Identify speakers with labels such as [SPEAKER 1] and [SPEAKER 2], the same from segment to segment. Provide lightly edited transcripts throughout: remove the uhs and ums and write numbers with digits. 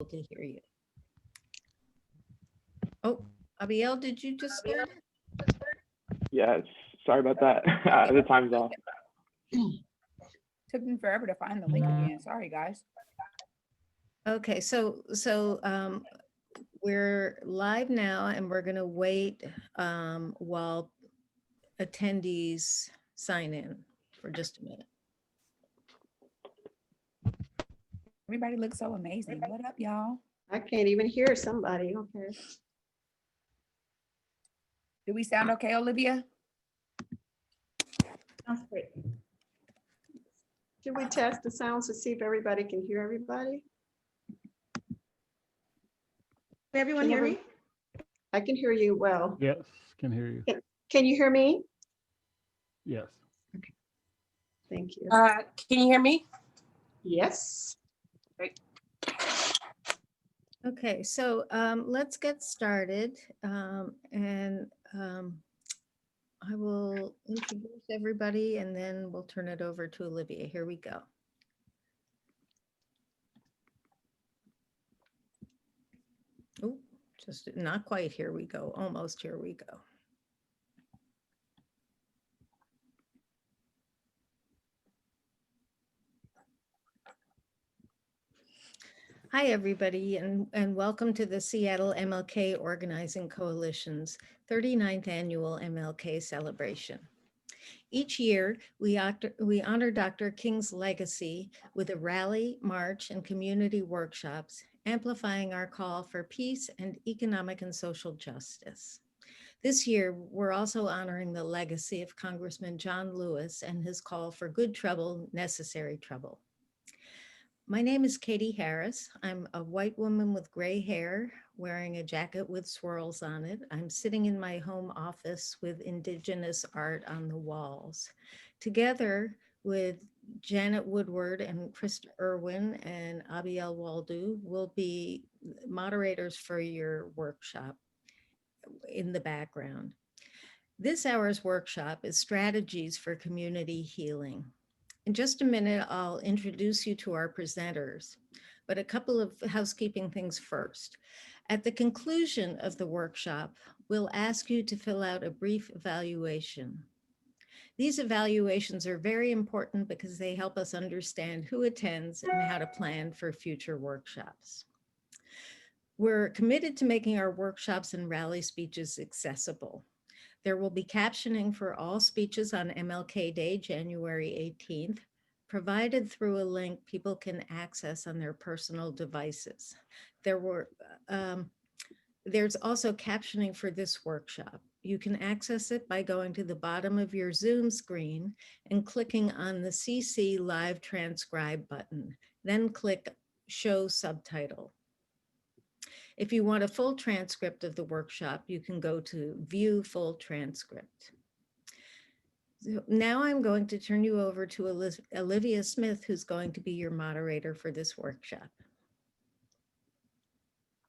[SPEAKER 1] To hear you. Oh, Abiel, did you just start?
[SPEAKER 2] Yes, sorry about that. The time's off.
[SPEAKER 3] Took me forever to find the link again. Sorry, guys.
[SPEAKER 1] Okay, so we're live now, and we're going to wait while attendees sign in for just a minute.
[SPEAKER 3] Everybody looks so amazing. What up, y'all?
[SPEAKER 4] I can't even hear somebody. Okay.
[SPEAKER 3] Do we sound okay, Olivia?
[SPEAKER 4] Sounds great. Should we test the sounds to see if everybody can hear everybody? Can everyone hear me? I can hear you well.
[SPEAKER 5] Yes, can hear you.
[SPEAKER 4] Can you hear me?
[SPEAKER 5] Yes.
[SPEAKER 4] Thank you.
[SPEAKER 6] Can you hear me?
[SPEAKER 4] Yes.
[SPEAKER 6] Great.
[SPEAKER 1] Okay, so let's get started, I will introduce everybody and then we'll turn it over to Olivia. Here we go. Oh, just not quite. Here we go. Almost here we go. Hi, everybody, and welcome to the Seattle MLK Organizing Coalition's 39th Annual MLK Celebration. Each year, we honor Dr. King's legacy with a rally, march, and community workshops, amplifying our call for peace and economic and social justice. This year, we're also honoring the legacy of Congressman John Lewis and his call for good trouble, necessary trouble. My name is Katie Harris. I'm a white woman with gray hair, wearing a jacket with swirls on it. I'm sitting in my home office with Indigenous art on the walls. Together with Janet Woodward and Krista Irwin and Abiel Waldu will be moderators for your workshop in the background. This hour's workshop is Strategies for Community Healing. In just a minute, I'll introduce you to our presenters, but a couple of housekeeping things first. At the conclusion of the workshop, we'll ask you to fill out a brief evaluation. These evaluations are very important because they help us understand who attends and how to plan for future workshops. We're committed to making our workshops and rally speeches accessible. There will be captioning for all speeches on MLK Day, January 18th, provided through a link people can access on their personal devices. There's also captioning for this workshop. You can access it by going to the bottom of your Zoom screen and clicking on the CC Live Transcribe button, then click Show Subtitle. If you want a full transcript of the workshop, you can go to View Full Transcript. So now I'm going to turn you over to Olivia Smith, who's going to be your moderator for this workshop.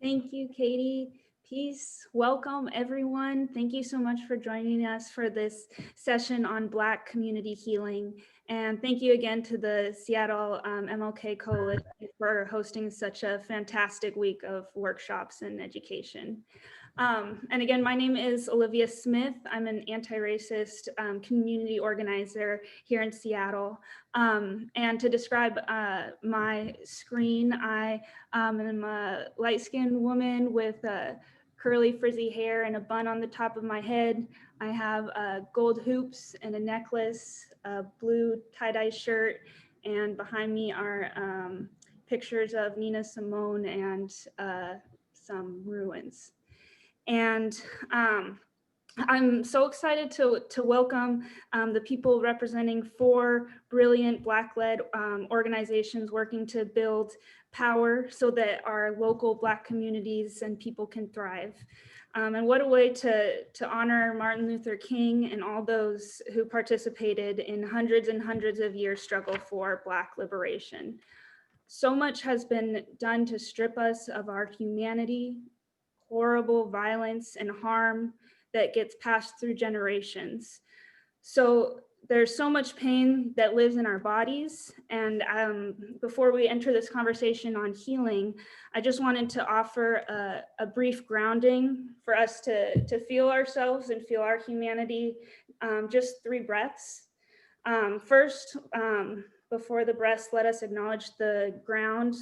[SPEAKER 7] Thank you, Katie. Peace. Welcome, everyone. Thank you so much for joining us for this session on Black community healing. And thank you again to the Seattle MLK Coalition for hosting such a fantastic week of workshops and education. And again, my name is Olivia Smith. I'm an anti-racist community organizer here in Seattle. And to describe my screen, I am a light-skinned woman with curly frizzy hair and a bun on the top of my head. I have gold hoops and a necklace, a blue tie-dye shirt, and behind me are pictures of Nina Simone and some ruins. And I'm so excited to welcome the people representing 4 brilliant Black-led organizations working to build power so that our local Black communities and people can thrive. And what a way to honor Martin Luther King and all those who participated in hundreds and hundreds of years struggle for Black liberation. So much has been done to strip us of our humanity, horrible violence and harm that gets passed through generations. So there's so much pain that lives in our bodies. And before we enter this conversation on healing, I just wanted to offer a brief grounding for us to feel ourselves and feel our humanity. Just 3 breaths. First, before the breaths, let us acknowledge the ground,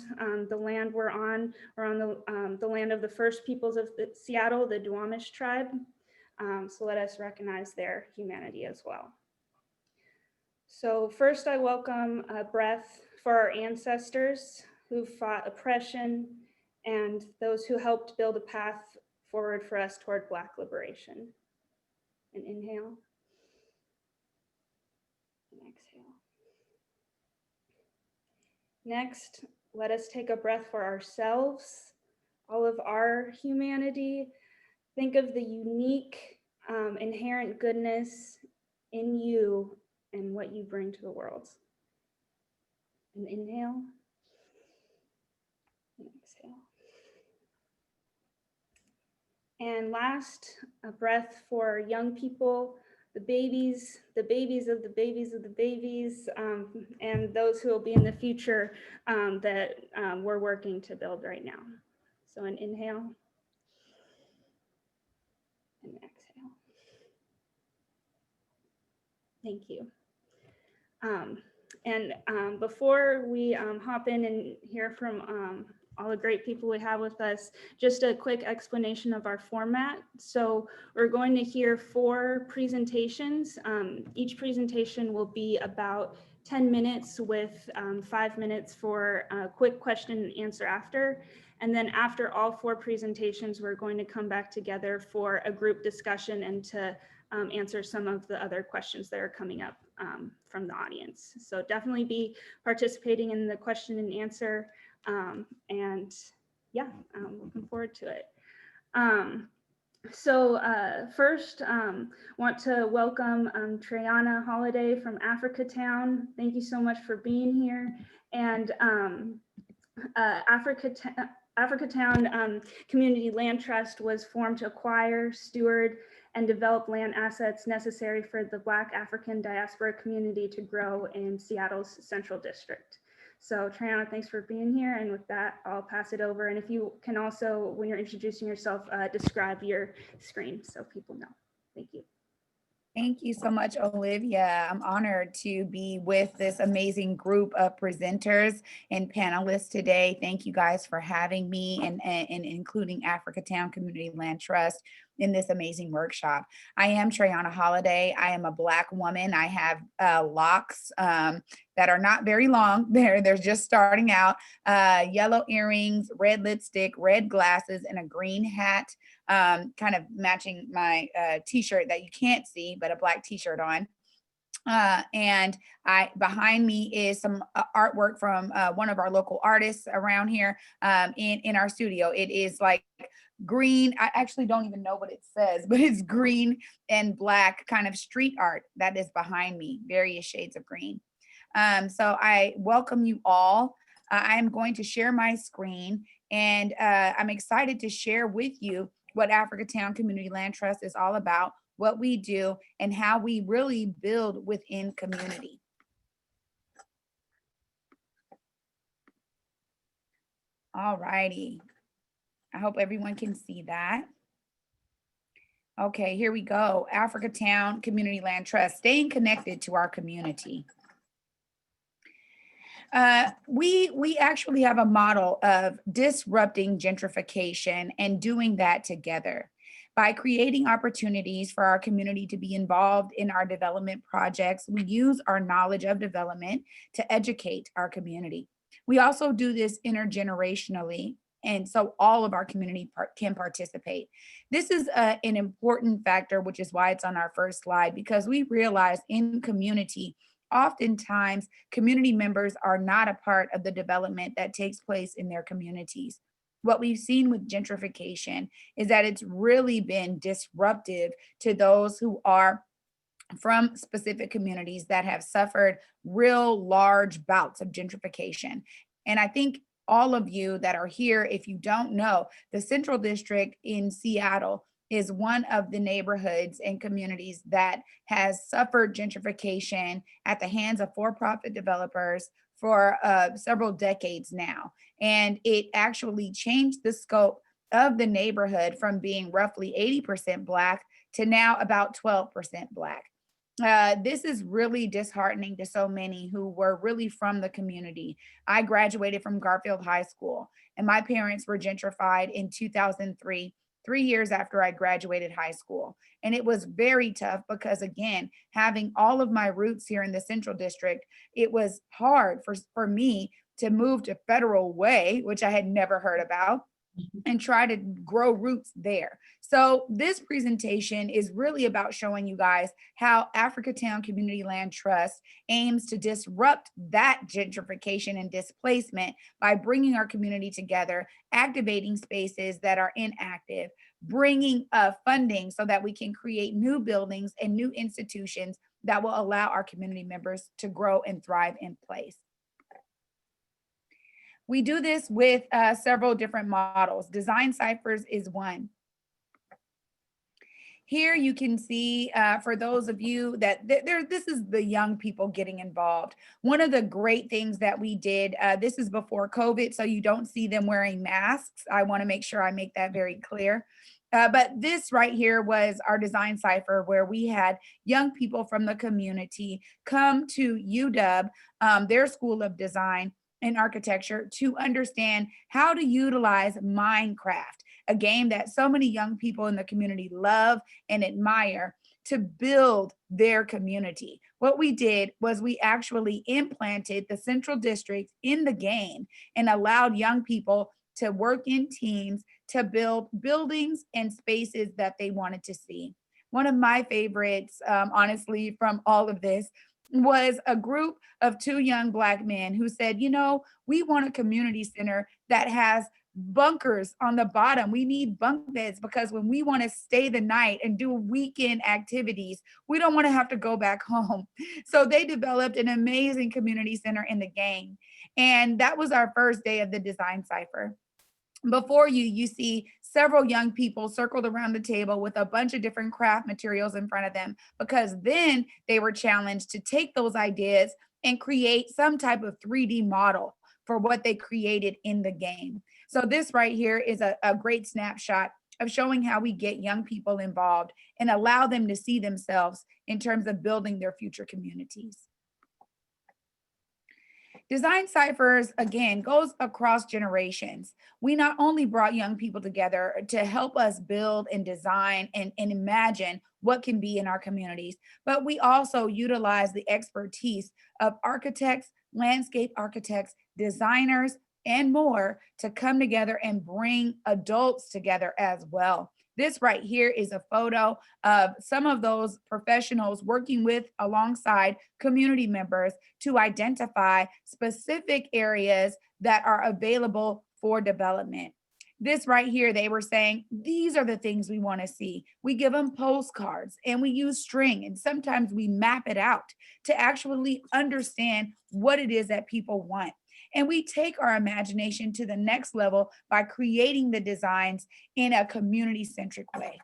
[SPEAKER 7] the land we're on. We're on the land of the first peoples of Seattle, the Duwamish tribe. So let us recognize their humanity as well. So first, I welcome a breath for our ancestors who fought oppression and those who helped build a path forward for us toward Black liberation. And inhale. And exhale. Next, let us take a breath for ourselves, all of our humanity. Think of the unique, inherent goodness in you and what you bring to the world. And inhale. And exhale. And last, a breath for young people, the babies of the babies of the babies, and those who will be in the future that we're working to build right now. So an inhale. And exhale. Thank you. Before we hop in and hear from all the great people we have with us, just a quick explanation of our format. So we're going to hear 4 presentations. Each presentation will be about 10 minutes with 5 minutes for a quick question and answer after. And then after all 4 presentations, we're going to come back together for a group discussion and to answer some of the other questions that are coming up from the audience. So definitely be participating in the question and answer. Yeah, I'm looking forward to it. First, want to welcome Triana Holiday from Africatown. Thank you so much for being here. And Africatown Community Land Trust was formed to acquire, steward, and develop land assets necessary for the Black African diaspora community to grow in Seattle's Central District. So Triana, thanks for being here. And with that, I'll pass it over. And if you can also, when you're introducing yourself, describe your screen so people know. Thank you.
[SPEAKER 3] Thank you so much, Olivia. I'm honored to be with this amazing group of presenters and panelists today. Thank you guys for having me and including Africatown Community Land Trust in this amazing workshop. I am Triana Holiday. I am a Black woman. I have locks that are not very long. They're just starting out. Yellow earrings, red lipstick, red glasses, and a green hat. Kind of matching my t-shirt that you can't see, but a black t-shirt on. And behind me is some artwork from one of our local artists around here in our studio. It is like green. I actually don't even know what it says, but it's green and black kind of street art that is behind me, various shades of green. So I welcome you all. I am going to share my screen, and I'm excited to share with you what Africatown Community Land Trust is all about, what we do, and how we really build within community. All righty. I hope everyone can see that. Okay, here we go. Africatown Community Land Trust, staying connected to our community. We actually have a model of disrupting gentrification and doing that together by creating opportunities for our community to be involved in our development projects. We use our knowledge of development to educate our community. We also do this intergenerationally, and so all of our community can participate. This is an important factor, which is why it's on our first slide, because we realize in community, oftentimes, community members are not a part of the development that takes place in their communities. What we've seen with gentrification is that it's really been disruptive to those who are from specific communities that have suffered real large bouts of gentrification. And I think all of you that are here, if you don't know, the Central District in Seattle is one of the neighborhoods and communities that has suffered gentrification at the hands of for-profit developers for several decades now. And it actually changed the scope of the neighborhood from being roughly 80% Black to now about 12% Black. This is really disheartening to so many who were really from the community. I graduated from Garfield High School, and my parents were gentrified in 2003, 3 years after I graduated high school. And it was very tough because, again, having all of my roots here in the Central District, it was hard for me to move to Federal Way, which I had never heard about, and try to grow roots there. So this presentation is really about showing you guys how Africatown Community Land Trust aims to disrupt that gentrification and displacement by bringing our community together, activating spaces that are inactive, bringing funding so that we can create new buildings and new institutions that will allow our community members to grow and thrive in place. We do this with several different models. Design ciphers is one. Here you can see, for those of you that this is the young people getting involved. One of the great things that we did, this is before COVID, so you don't see them wearing masks. I want to make sure I make that very clear. But this right here was our design cipher, where we had young people from the community come to UW, their School of Design and Architecture, to understand how to utilize Minecraft, a game that so many young people in the community love and admire, to build their community. What we did was we actually implanted the Central District in the game and allowed young people to work in teams to build buildings and spaces that they wanted to see. One of my favorites, honestly, from all of this was a group of two young Black men who said, you know, we want a community center that has bunkers on the bottom. We need bunk beds because when we want to stay the night and do weekend activities, we don't want to have to go back home. So they developed an amazing community center in the game. And that was our first day of the design cipher. Before you see several young people circled around the table with a bunch of different craft materials in front of them, because then they were challenged to take those ideas and create some type of 3D model for what they created in the game. So this right here is a great snapshot of showing how we get young people involved and allow them to see themselves in terms of building their future communities. Design ciphers, again, goes across generations. We not only brought young people together to help us build and design and imagine what can be in our communities, but we also utilize the expertise of architects, landscape architects, designers, and more to come together and bring adults together as well. This right here is a photo of some of those professionals working with alongside community members to identify specific areas that are available for development. This right here, they were saying, these are the things we want to see. We give them postcards and we use string, and sometimes we map it out to actually understand what it is that people want. And we take our imagination to the next level by creating the designs in a community-centric way.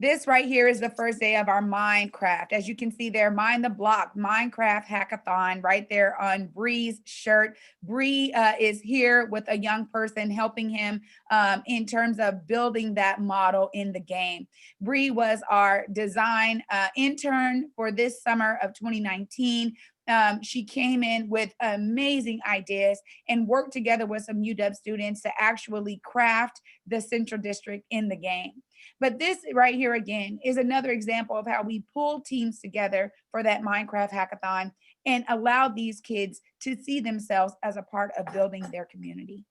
[SPEAKER 3] This right here is the first day of our Minecraft. As you can see there, Mind the Block, Minecraft Hackathon right there on Bree's shirt. Bree is here with a young person helping him in terms of building that model in the game. Bree was our design intern for this summer of 2019. She came in with amazing ideas and worked together with some UW students to actually craft the Central District in the game. But this right here, again, is another example of how we pull teams together for that Minecraft hackathon and allow these kids to see themselves as a part of building their community.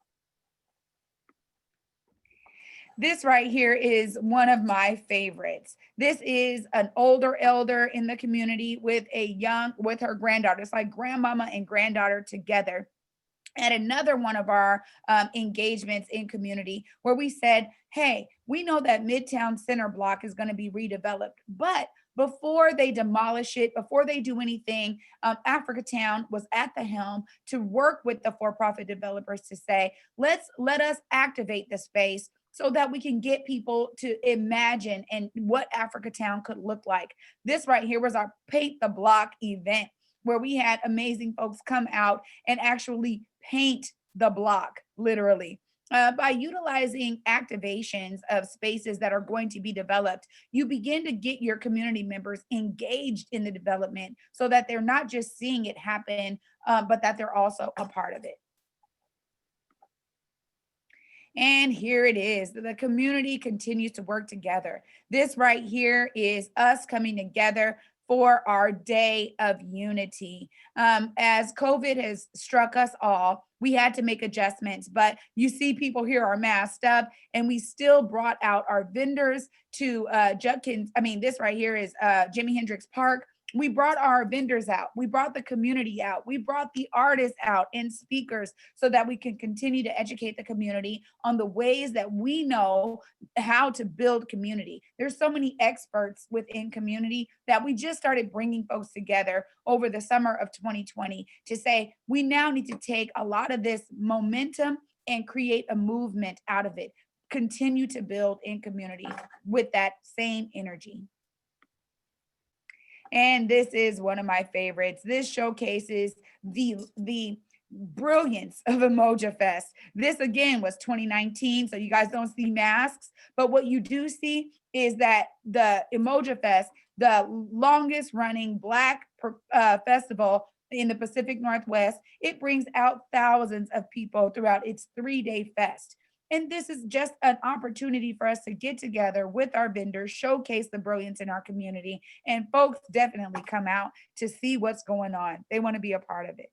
[SPEAKER 3] This right here is one of my favorites. This is an older elder in the community with her granddaughter. It's like grandmama and granddaughter together at another one of our engagements in community, where we said, hey, we know that Midtown Center block is going to be redeveloped, but before they demolish it, before they do anything, Africatown was at the helm to work with the for-profit developers to say, let us activate the space so that we can get people to imagine and what Africatown could look like. This right here was our Paint the Block event, where we had amazing folks come out and actually paint the block, literally. By utilizing activations of spaces that are going to be developed, you begin to get your community members engaged in the development so that they're not just seeing it happen, but that they're also a part of it. And here it is. The community continues to work together. This right here is us coming together for our day of unity. As COVID has struck us all, we had to make adjustments, but you see people here are masked up, and we still brought out our vendors to Judkins. I mean, this right here is Jimi Hendrix Park. We brought our vendors out. We brought the community out. We brought the artists out and speakers so that we can continue to educate the community on the ways that we know how to build community. There's so many experts within community that we just started bringing folks together over the summer of 2020 to say, we now need to take a lot of this momentum and create a movement out of it. Continue to build in community with that same energy. And this is one of my favorites. This showcases the brilliance of Emoja Fest. This again was 2019, so you guys don't see masks, but what you do see is that the Emoja Fest, the longest running Black festival in the Pacific Northwest, it brings out thousands of people throughout its 3-day fest. And this is just an opportunity for us to get together with our vendors, showcase the brilliance in our community, and folks definitely come out to see what's going on. They want to be a part of it.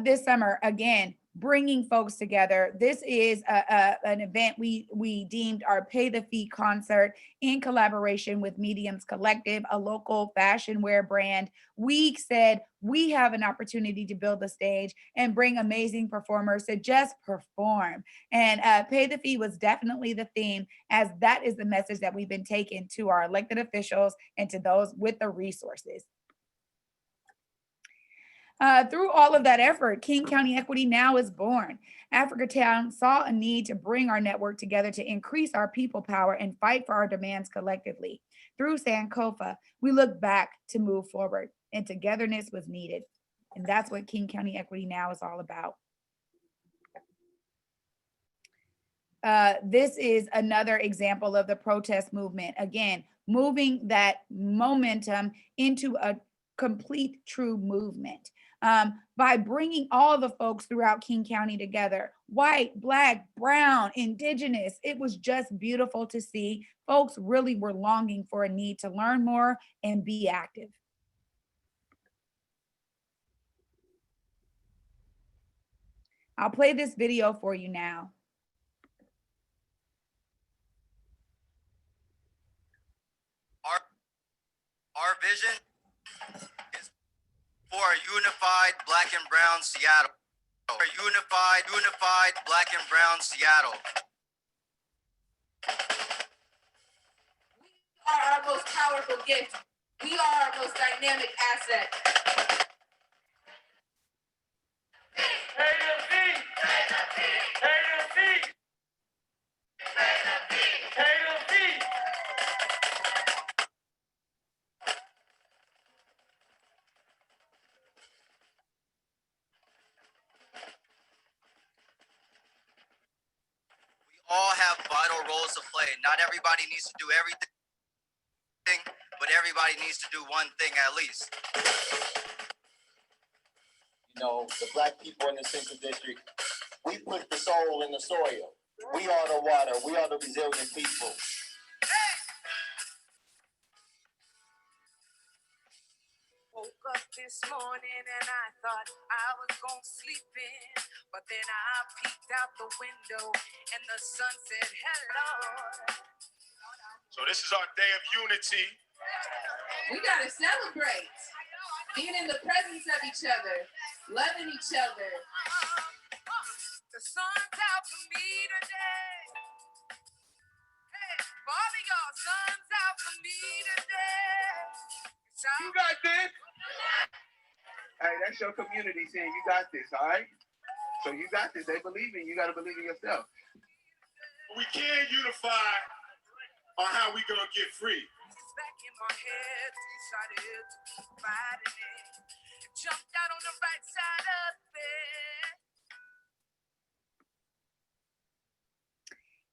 [SPEAKER 3] This summer, again, bringing folks together. This is an event we deemed our Pay the Fee concert in collaboration with Mediums Collective, a local fashion wear brand. We said we have an opportunity to build the stage and bring amazing performers to just perform. And Pay the Fee was definitely the theme, as that is the message that we've been taking to our elected officials and to those with the resources. Through all of that effort, King County Equity Now is born. Africatown saw a need to bring our network together to increase our people power and fight for our demands collectively. Through Sankofa, we look back to move forward, and togetherness was needed. And that's what King County Equity Now is all about. This is another example of the protest movement. Again, moving that momentum into a complete true movement. By bringing all the folks throughout King County together, white, Black, brown, indigenous. It was just beautiful to see. Folks really were longing for a need to learn more and be active. I'll play this video for you now.
[SPEAKER 6] Our vision is for a unified Black and brown Seattle. For a unified Black and brown Seattle.
[SPEAKER 8] We are our most powerful gift. We are our most dynamic asset.
[SPEAKER 6] All have vital roles to play. Not everybody needs to do everything, but everybody needs to do one thing at least.
[SPEAKER 9] You know, the Black people in the Central District, we put the soul in the soil. We are the water. We are the resilient people.
[SPEAKER 8] Woke up this morning and I thought I was gonna sleep in, but then I peeked out the window and the sun said hello.
[SPEAKER 10] So this is our day of unity.
[SPEAKER 8] We gotta celebrate being in the presence of each other, loving each other. The sun's out for me today. Hey, all of y'all, sun's out for me
[SPEAKER 10] You got this. Hey, that's your community saying you got this, all right? So you got this. They believe in you. You got to believe in yourself. We can't unify on how we gonna get free.
[SPEAKER 8] Back in my head, decided to fight it. Jumped out on the right side of it.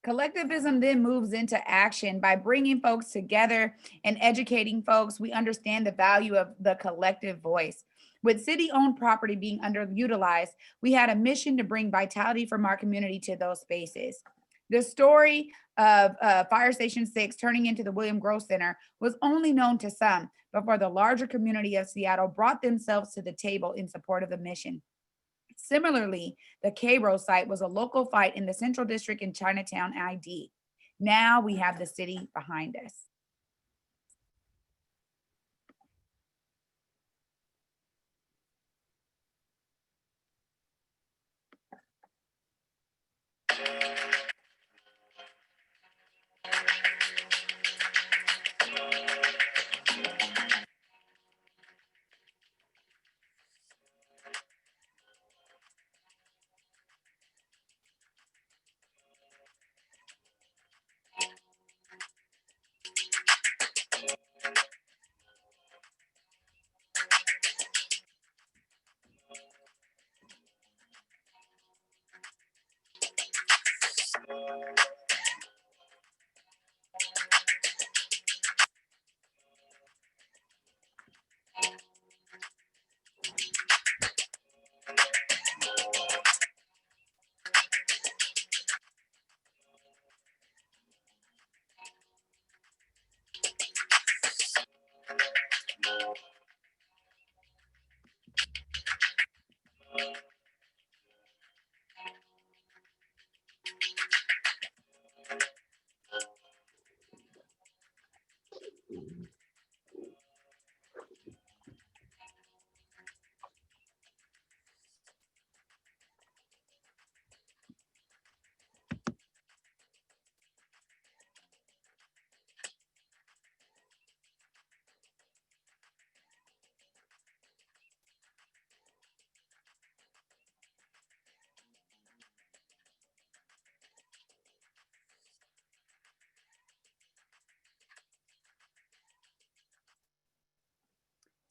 [SPEAKER 3] Collectivism then moves into action by bringing folks together and educating folks. We understand the value of the collective voice. With city-owned property being underutilized, we had a mission to bring vitality from our community to those spaces. The story of Fire Station 6 turning into the William Grove Center was only known to some, but for the larger community of Seattle brought themselves to the table in support of the mission. Similarly, the Cairo site was a local fight in the Central District in Chinatown ID. Now we have the city behind us.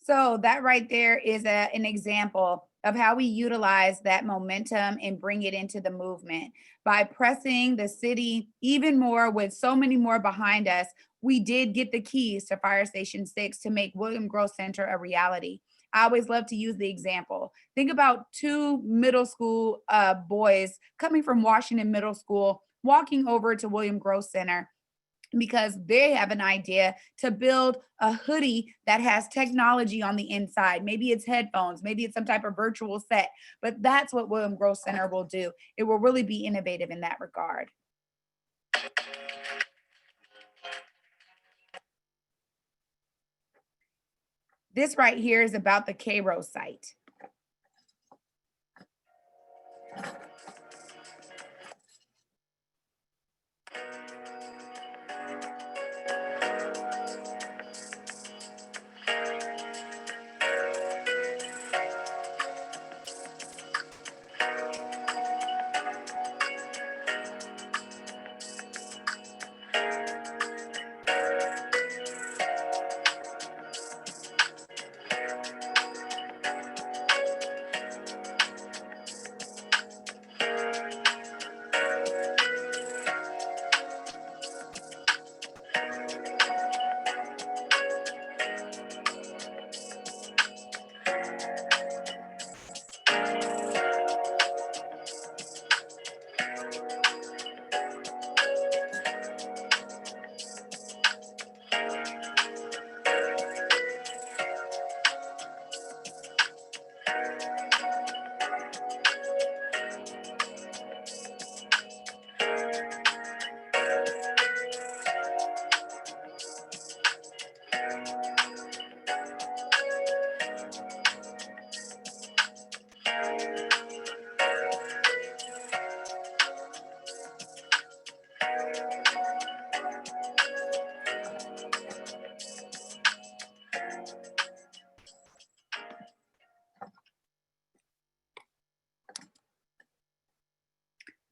[SPEAKER 3] So that right there is an example of how we utilize that momentum and bring it into the movement. By pressing the city even more with so many more behind us, we did get the keys to Fire Station 6 to make William Grove Center a reality. I always love to use the example. Think about two middle school boys coming from Washington Middle School, walking over to William Grove Center because they have an idea to build a hoodie that has technology on the inside. Maybe it's headphones, maybe it's some type of virtual set, but that's what William Grove Center will do. It will really be innovative in that regard. This right here is about the Cairo site.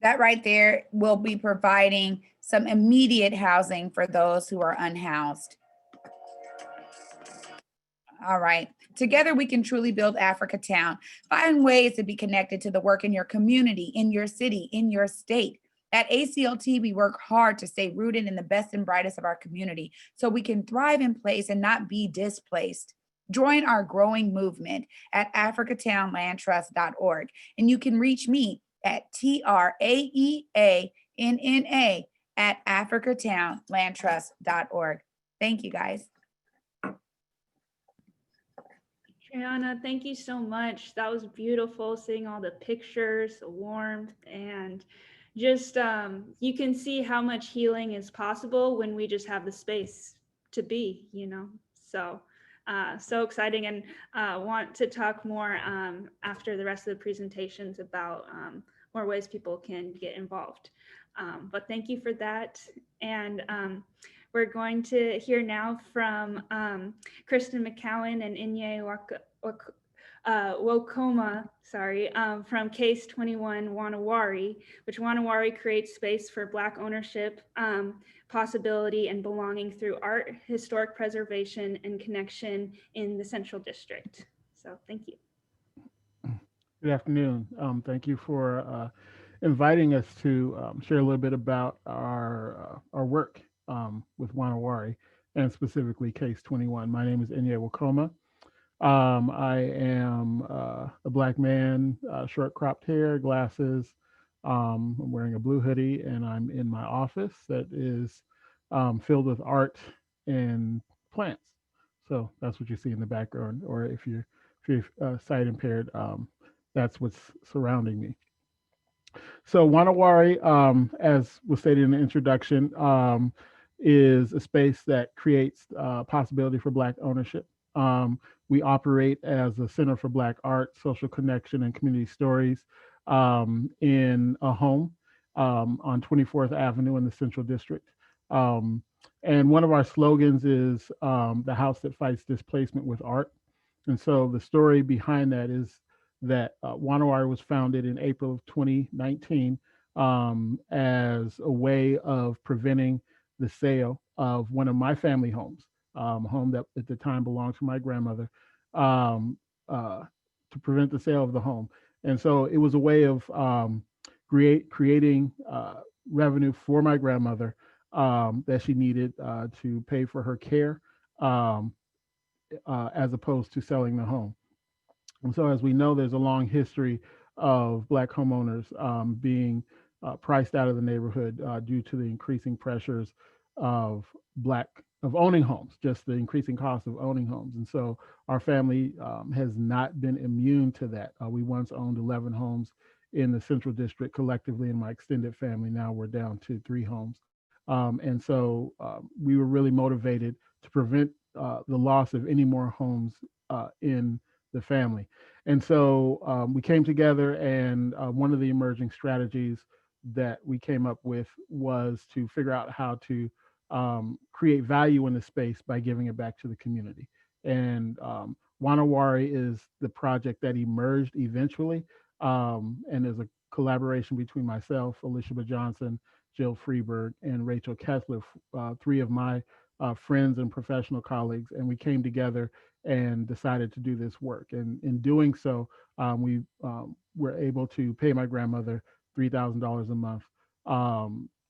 [SPEAKER 3] That right there will be providing some immediate housing for those who are unhoused. All right. Together, we can truly build Africatown. Find ways to be connected to the work in your community, in your city, in your state. At ACLT, we work hard to stay rooted in the best and brightest of our community so we can thrive in place and not be displaced. Join our growing movement at africatownlandtrust.org. And you can reach me at traeanna@africatownlandtrust.org. Thank you, guys.
[SPEAKER 7] Triana, thank you so much. That was beautiful, seeing all the pictures, the warmth, and just you can see how much healing is possible when we just have the space to be, So, so exciting, and want to talk more after the rest of the presentations about more ways people can get involved. But thank you for that. And we're going to hear now from Kristen McCowan and Inye Wokoma, from Case 21 Na Wari, which Na Wari creates space for Black ownership, possibility, and belonging through art, historic preservation, and connection in the Central District. So thank you.
[SPEAKER 5] Good afternoon. Thank you for inviting us to share a little bit about our work with Na Wari, and specifically Case 21. My name is Inye Wokoma. I am a Black man, short cropped hair, glasses. I'm wearing a blue hoodie, and I'm in my office that is filled with art and plants. So that's what you see in the background, or if you're sight impaired, that's what's surrounding me. So Na Wari, as was stated in the introduction, is a space that creates possibility for Black ownership. We operate as a Center for Black Art, Social Connection, and Community Stories in a home on 24th Avenue in the Central District. And one of our slogans is the house that fights displacement with art. And so the story behind that is that Na Wari was founded in April of 2019 as a way of preventing the sale of one of my family homes, a home that at the time belonged to my grandmother, to prevent the sale of the home. And so it was a way of creating revenue for my grandmother that she needed to pay for her care, as opposed to selling the home. And so, as we know, there's a long history of Black homeowners being priced out of the neighborhood due to the increasing pressures of owning homes, just the increasing cost of owning homes. And so our family has not been immune to that. We once owned 11 homes in the Central District collectively in my extended family. Now we're down to 3 homes. And so we were really motivated to prevent the loss of any more homes in the family. And so we came together, and one of the emerging strategies that we came up with was to figure out how to create value in the space by giving it back to the community. And Na Wari is the project that emerged eventually, and is a collaboration between myself, Elishaba Johnson, Jill Freeberg, and Rachel Kessler, 3 of my friends and professional colleagues. And we came together and decided to do this work. And in doing so, we were able to pay my grandmother $3,000 a month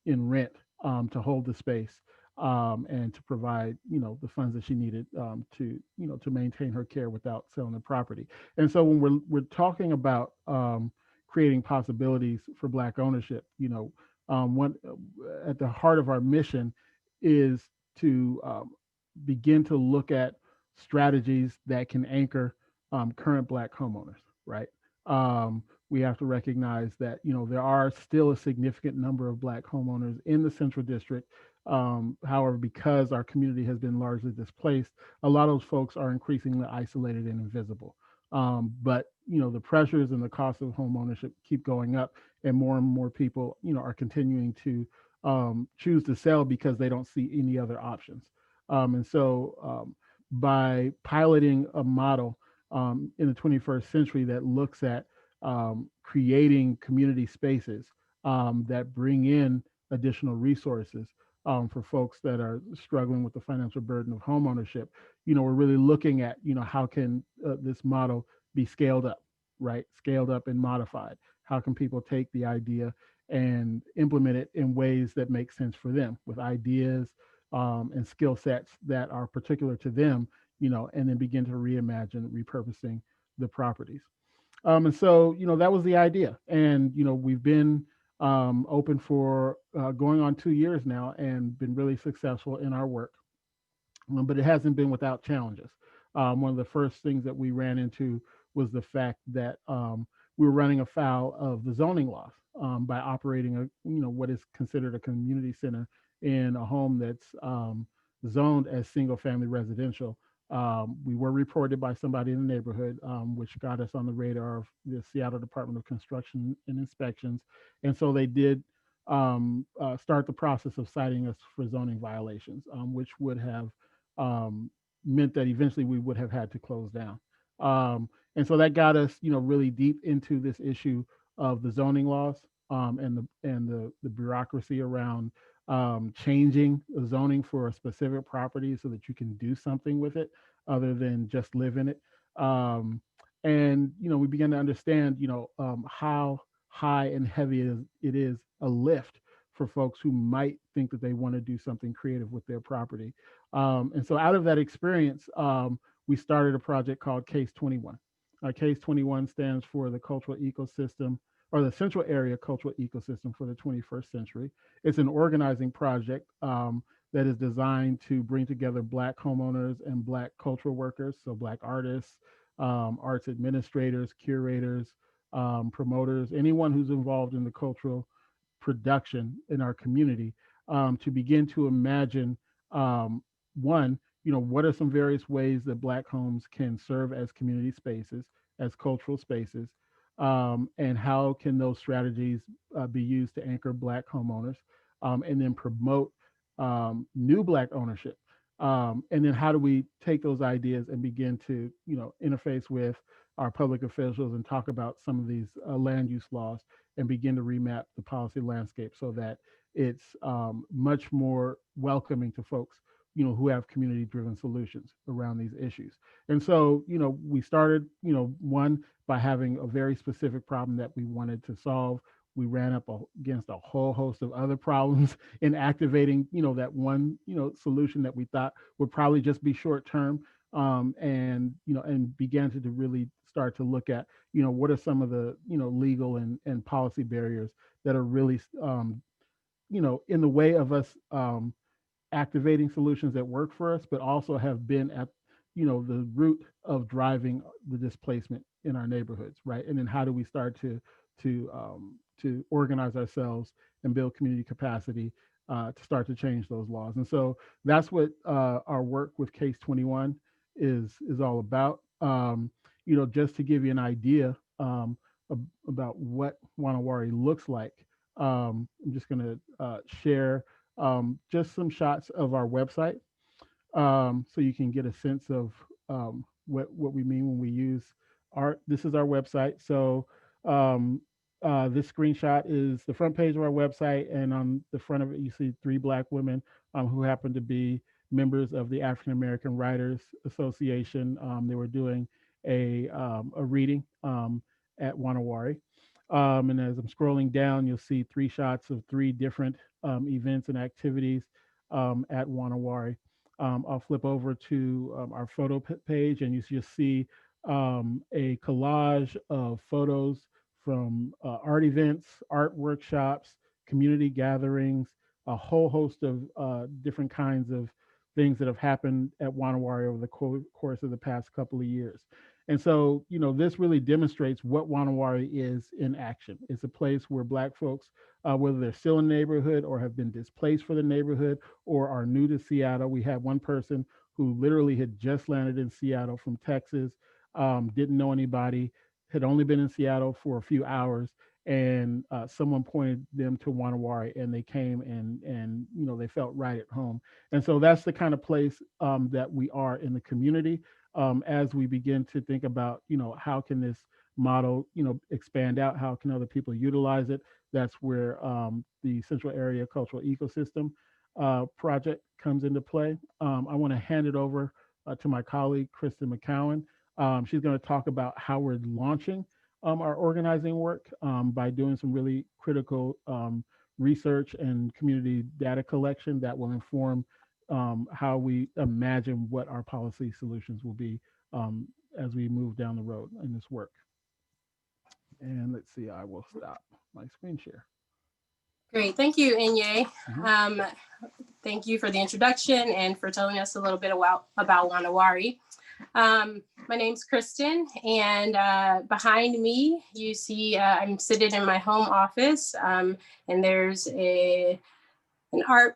[SPEAKER 5] in rent to hold the space and to provide, the funds that she needed to maintain her care without selling the property. And so when we're talking about creating possibilities for Black ownership, one at the heart of our mission is to begin to look at strategies that can anchor current Black homeowners, right? We have to recognize that, there are still a significant number of Black homeowners in the Central District. However, because our community has been largely displaced, a lot of those folks are increasingly isolated and invisible. But, the pressures and the cost of home ownership keep going up, and more people, are continuing to choose to sell because they don't see any other options. And so by piloting a model in the 21st century that looks at creating community spaces that bring in additional resources for folks that are struggling with the financial burden of home ownership. We're really looking at, how can this model be scaled up, right? Scaled up and modified. How can people take the idea and implement it in ways that make sense for them with ideas and skill sets that are particular to them, and then begin to reimagine repurposing the properties. And so, that was the idea. And, we've been open for going on 2 years now and been really successful in our work. But it hasn't been without challenges. One of the first things that we ran into was the fact that we were running afoul of the zoning laws by operating what is considered a community center in a home that's zoned as single family residential. We were reported by somebody in the neighborhood, which got us on the radar of the Seattle Department of Construction and Inspections. And so they did start the process of citing us for zoning violations, which would have meant that eventually we would have had to close down. And so that got us, really deep into this issue of the zoning laws and the bureaucracy around changing the zoning for a specific property so that you can do something with it other than just live in it. And we began to understand, how high and heavy it is a lift for folks who might think that they want to do something creative with their property. And so out of that experience, we started a project called Case 21. Case 21 stands for the cultural ecosystem, or the Central Area Cultural Ecosystem for the 21st Century. It's an organizing project that is designed to bring together Black homeowners and Black cultural workers, so Black artists, arts administrators, curators, promoters, anyone who's involved in the cultural production in our community, to begin to imagine, one, what are some various ways that Black homes can serve as community spaces, as cultural spaces, and how can those strategies be used to anchor Black homeowners, and then promote new Black ownership. And then how do we take those ideas and begin to, interface with our public officials and talk about some of these land use laws and begin to remap the policy landscape so that it's much more welcoming to folks, who have community-driven solutions around these issues. And so, we started, one, by having a very specific problem that we wanted to solve. We ran up against a whole host of other problems in activating, that one, solution that we thought would probably just be short-term, and began to really start to look at, what are some of the, legal and policy barriers that are really, in the way of us activating solutions that work for us, but also have been at, the root of driving the displacement in our neighborhoods, right? And then how do we start to organize ourselves and build community capacity to start to change those laws? And so that's what our work with Case 21 is all about. Just to give you an idea about what Na Wari looks like, I'm just going to share just some shots of our website, so you can get a sense of what we mean when we use art. This is our website. So this screenshot is the front page of our website, and on the front of it, you see 3 Black women who happen to be members of the African American Writers Association. They were doing a reading at Na Wari. And as I'm scrolling down, you'll see 3 shots of 3 different events and activities at Na Wari. I'll flip over to our photo page, and you just see a collage of photos from art events, art workshops, community gatherings, a whole host of different kinds of things that have happened at Na Wari over the course of the past couple of years. And so, this really demonstrates what Na Wari is in action. It's a place where Black folks, whether they're still in the neighborhood or have been displaced for the neighborhood or are new to Seattle. We had one person who literally had just landed in Seattle from Texas, didn't know anybody, had only been in Seattle for a few hours, and someone pointed them to Na Wari, and they came and they felt right at home. And so that's the kind of place that we are in the community. As we begin to think about, how can this model, expand out, how can other people utilize it? That's where the Central Area Cultural Ecosystem project comes into play. I want to hand it over to my colleague, Kristen McCowan. She's going to talk about how we're launching our organizing work by doing some really critical research and community data collection that will inform how we imagine what our policy solutions will be as we move down the road in this work. And let's see, I will stop my screen share.
[SPEAKER 11] Great, thank you, Inye. Thank you for the introduction and for telling us a little bit about Na Wari. My name's Kristen, and behind me, you see I'm sitting in my home office, and there's an art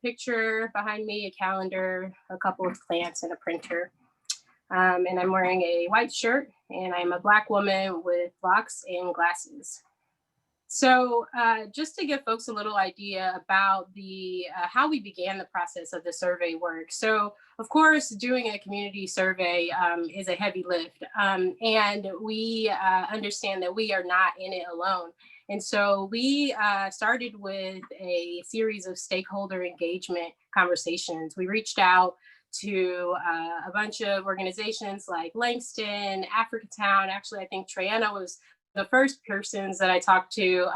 [SPEAKER 11] picture behind me, a calendar, a couple of plants, and a printer. And I'm wearing a white shirt, and I'm a Black woman with locks and glasses. So just to give folks a little idea about the how we began the process of the survey work. So of course, doing a community survey is a heavy lift, and we understand that we are not in it alone. And so we started with a series of stakeholder engagement conversations. We reached out to a bunch of organizations like Langston, Africatown. Actually, I think Triana was the first persons that I talked to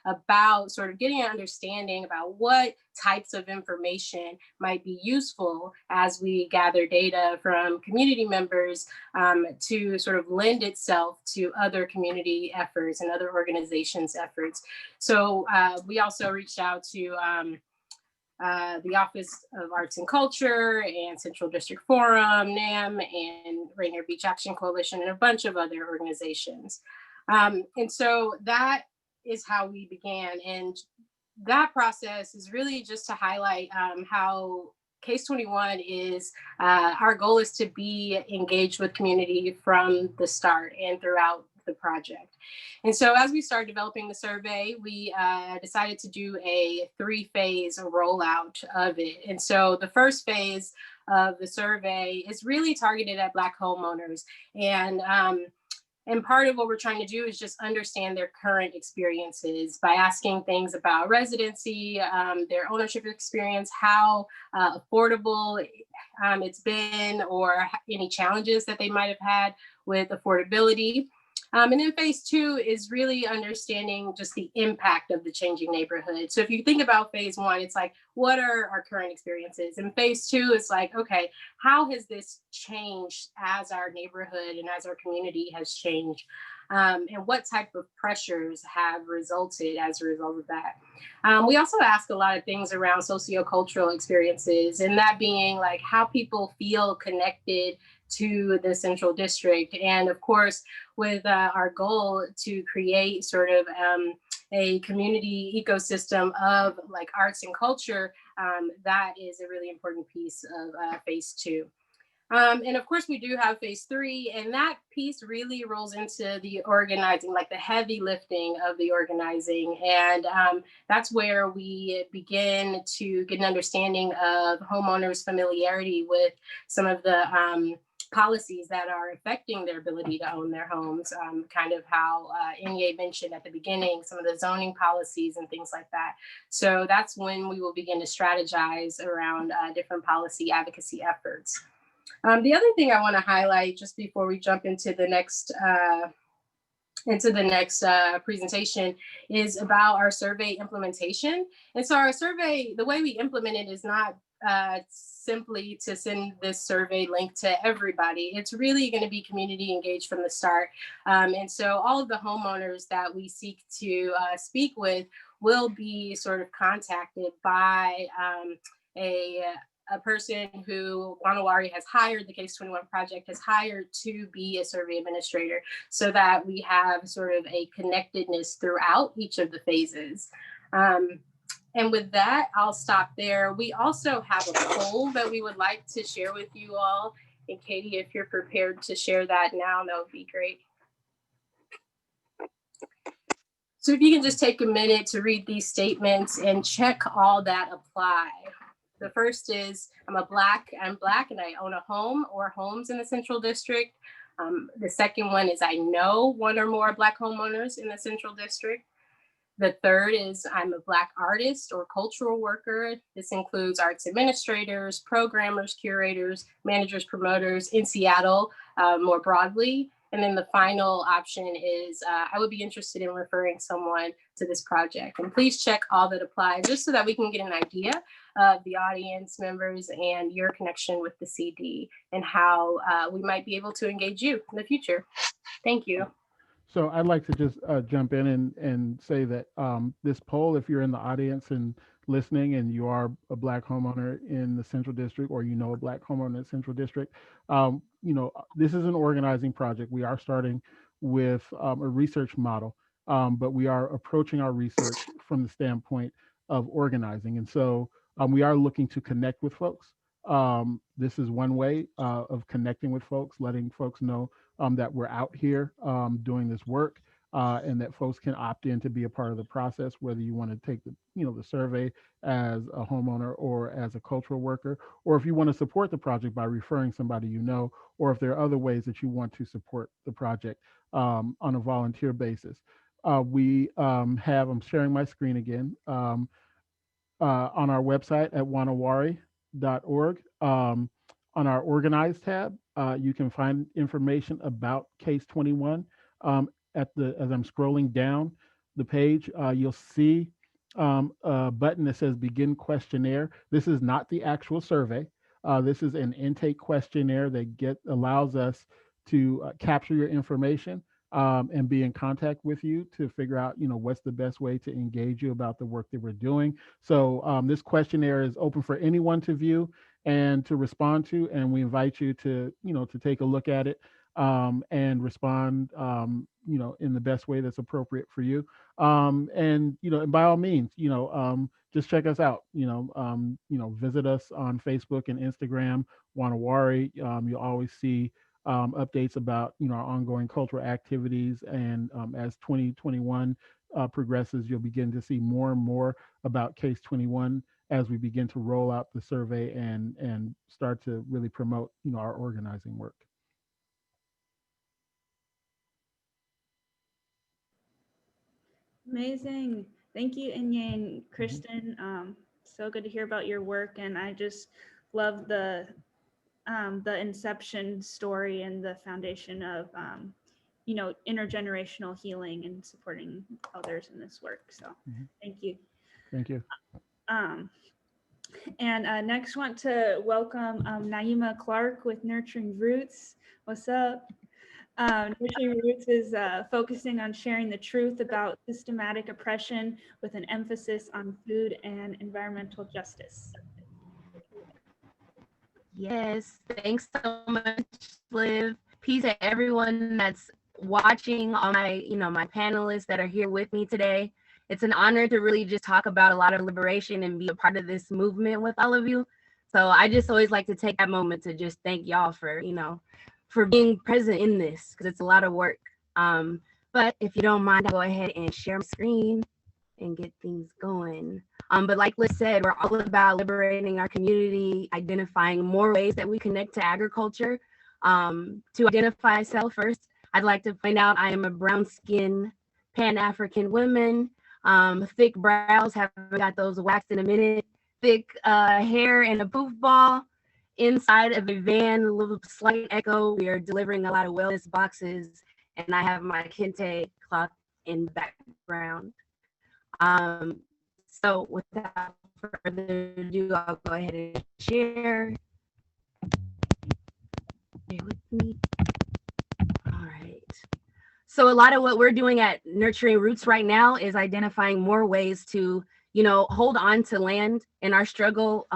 [SPEAKER 11] about sort of getting an understanding about what types of information might be useful as we gather data from community members to sort of lend itself to other community efforts and other organizations' efforts. So we also reached out to the Office of Arts and Culture and Central District Forum, NAM, and Rainier Beach Action Coalition, and a bunch of other organizations. And so that is how we began. And that process is really just to highlight how Case 21 is, our goal is to be engaged with community from the start and throughout the project. And so as we started developing the survey, we decided to do a 3-phase rollout of it. And so the first phase of the survey is really targeted at Black homeowners. And part of what we're trying to do is just understand their current experiences by asking things about residency, their ownership experience, how affordable it's been, or any challenges that they might have had with affordability. And then phase 2 is really understanding just the impact of the changing neighborhood. So if you think about phase 1, it's like, what are our current experiences? And phase 2 is like, okay, how has this changed as our neighborhood and as our community has changed? And what type of pressures have resulted as a result of that? We also ask a lot of things around sociocultural experiences, and that being like how people feel connected to the Central District. And of course, with our goal to create sort of a community ecosystem of like arts and culture, that is a really important piece of phase 2. And of course, we do have phase 3, and that piece really rolls into the organizing, like the heavy lifting of the organizing. And that's where we begin to get an understanding of homeowners' familiarity with some of the policies that are affecting their ability to own their homes, kind of how Inye mentioned at the beginning, some of the zoning policies and things like that. So that's when we will begin to strategize around different policy advocacy efforts. The other thing I want to highlight just before we jump into the next presentation is about our survey implementation. And so our survey, the way we implement it is not simply to send this survey link to everybody. It's really going to be community engaged from the start. And so all of the homeowners that we seek to speak with will be sort of contacted by a person who Na Wari has hired, the Case 21 project has hired to be a survey administrator, so that we have sort of a connectedness throughout each of the phases. And with that, I'll stop there. We also have a poll that we would like to share with you all. And Katie, if you're prepared to share that now, that would be great. So if you can just take a minute to read these statements and check all that apply. The first is, I'm black and I own a home or homes in the Central District. The second one is I know one or more Black homeowners in the Central District. The third is I'm a Black artist or cultural worker. This includes arts administrators, programmers, curators, managers, promoters in Seattle more broadly. And then the final option is I would be interested in referring someone to this project. And please check all that applies just so that we can get an idea of the audience members and your connection with the CD and how we might be able to engage you in the future. Thank you.
[SPEAKER 5] So I'd like to just jump in and say that this poll, if you're in the audience and listening and you are a Black homeowner in the Central District, or you know a Black homeowner in the Central District, this is an organizing project. We are starting with a research model, but we are approaching our research from the standpoint of organizing. And so we are looking to connect with folks. This is one way of connecting with folks, letting folks know that we're out here doing this work, and that folks can opt in to be a part of the process, whether you want to take the survey as a homeowner or as a cultural worker, or if you want to support the project by referring somebody you know, or if there are other ways that you want to support the project on a volunteer basis. We have, I'm sharing my screen again, on our website at wanawari.org. On our Organize tab, you can find information about Case 21. As I'm scrolling down the page, you'll see a button that says Begin Questionnaire. This is not the actual survey. This is an intake questionnaire that allows us to capture your information and be in contact with you to figure out, what's the best way to engage you about the work that we're doing. So this questionnaire is open for anyone to view and to respond to, and we invite you to take a look at it and respond, in the best way that's appropriate for you. And by all means, just check us out. Visit us on Facebook and Instagram, Na Wari. You'll always see updates about our ongoing cultural activities, and as 2021 progresses, you'll begin to see more and more about Case 21 as we begin to roll out the survey and start to really promote our organizing work.
[SPEAKER 7] Amazing. Thank you, Inye and Kristen. So good to hear about your work, and I just love the inception story and the foundation of intergenerational healing and supporting others in this work. So thank you.
[SPEAKER 5] Thank you.
[SPEAKER 7] And next want to welcome Naima Clark with Nurturing Roots. What's up? Nurturing Roots is focusing on sharing the truth about systematic oppression with an emphasis on food and environmental justice.
[SPEAKER 12] Yes, thanks so much, Liv. Peace to everyone that's watching, all my, my panelists that are here with me today. It's an honor to really just talk about a lot of liberation and be a part of this movement with all of you. So I just always like to take that moment to just thank y'all for, for being present in this, because it's a lot of work. But if you don't mind, I'll go ahead and share my screen and get things going. But like Liz said, we're all about liberating our community, identifying more ways that we connect to agriculture. To identify myself first, I'd like to point out I am a brown-skinned Pan-African woman, thick brows, haven't got those waxed in a minute, thick hair and a poof ball, inside of a van, a little slight echo. We are delivering a lot of wellness boxes, and I have my kente cloth in the background. So without further ado, I'll go ahead and share. Stay with me. All right. So a lot of what we're doing at Nurturing Roots right now is identifying more ways to, hold on to land in our struggle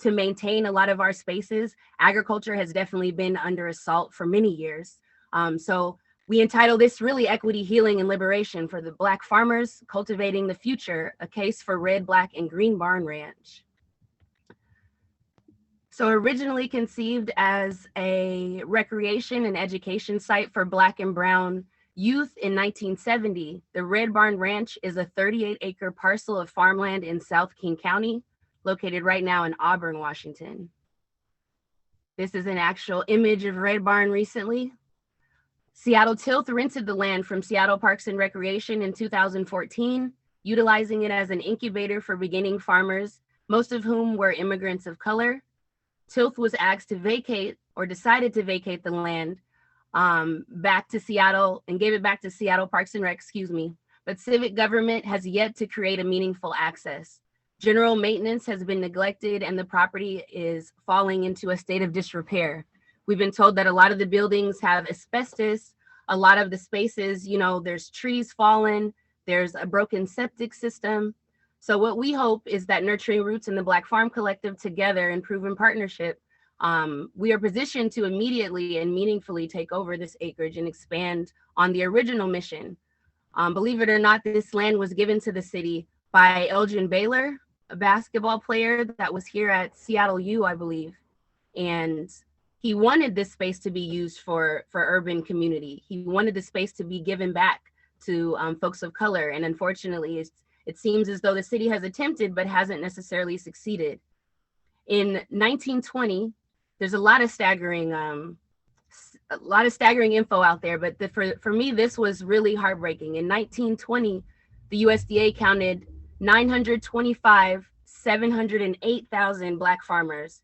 [SPEAKER 12] to maintain a lot of our spaces. Agriculture has definitely been under assault for many years. So we entitle this really Equity, Healing, and Liberation for the Black Farmers Cultivating the Future, a case for Red, Black, and Green Barn Ranch. So originally conceived as a recreation and education site for Black and Brown youth in 1970, the Red Barn Ranch is a 38-acre parcel of farmland in South King County, located right now in Auburn, Washington. This is an actual image of Red Barn recently. Seattle Tilth rented the land from Seattle Parks and Recreation in 2014, utilizing it as an incubator for beginning farmers, most of whom were immigrants of color. Tilth was asked to vacate, or decided to vacate, the land back to Seattle and gave it back to Seattle Parks and Rec, but civic government has yet to create a meaningful access. General maintenance has been neglected and the property is falling into a state of disrepair. We've been told that a lot of the buildings have asbestos, a lot of the spaces, there's trees fallen, there's a broken septic system. So what we hope is that Nurturing Roots and the Black Farm Collective together in proven partnership, we are positioned to immediately and meaningfully take over this acreage and expand on the original mission. Believe it or not, this land was given to the city by Elgin Baylor, a basketball player that was here at Seattle U, I believe. And he wanted this space to be used for urban community. He wanted the space to be given back to folks of color. And unfortunately, it seems as though the city has attempted, but hasn't necessarily succeeded. In 1920, there's a lot of staggering info out there, but for me, this was really heartbreaking. In 1920, the USDA counted 708,000 Black farmers.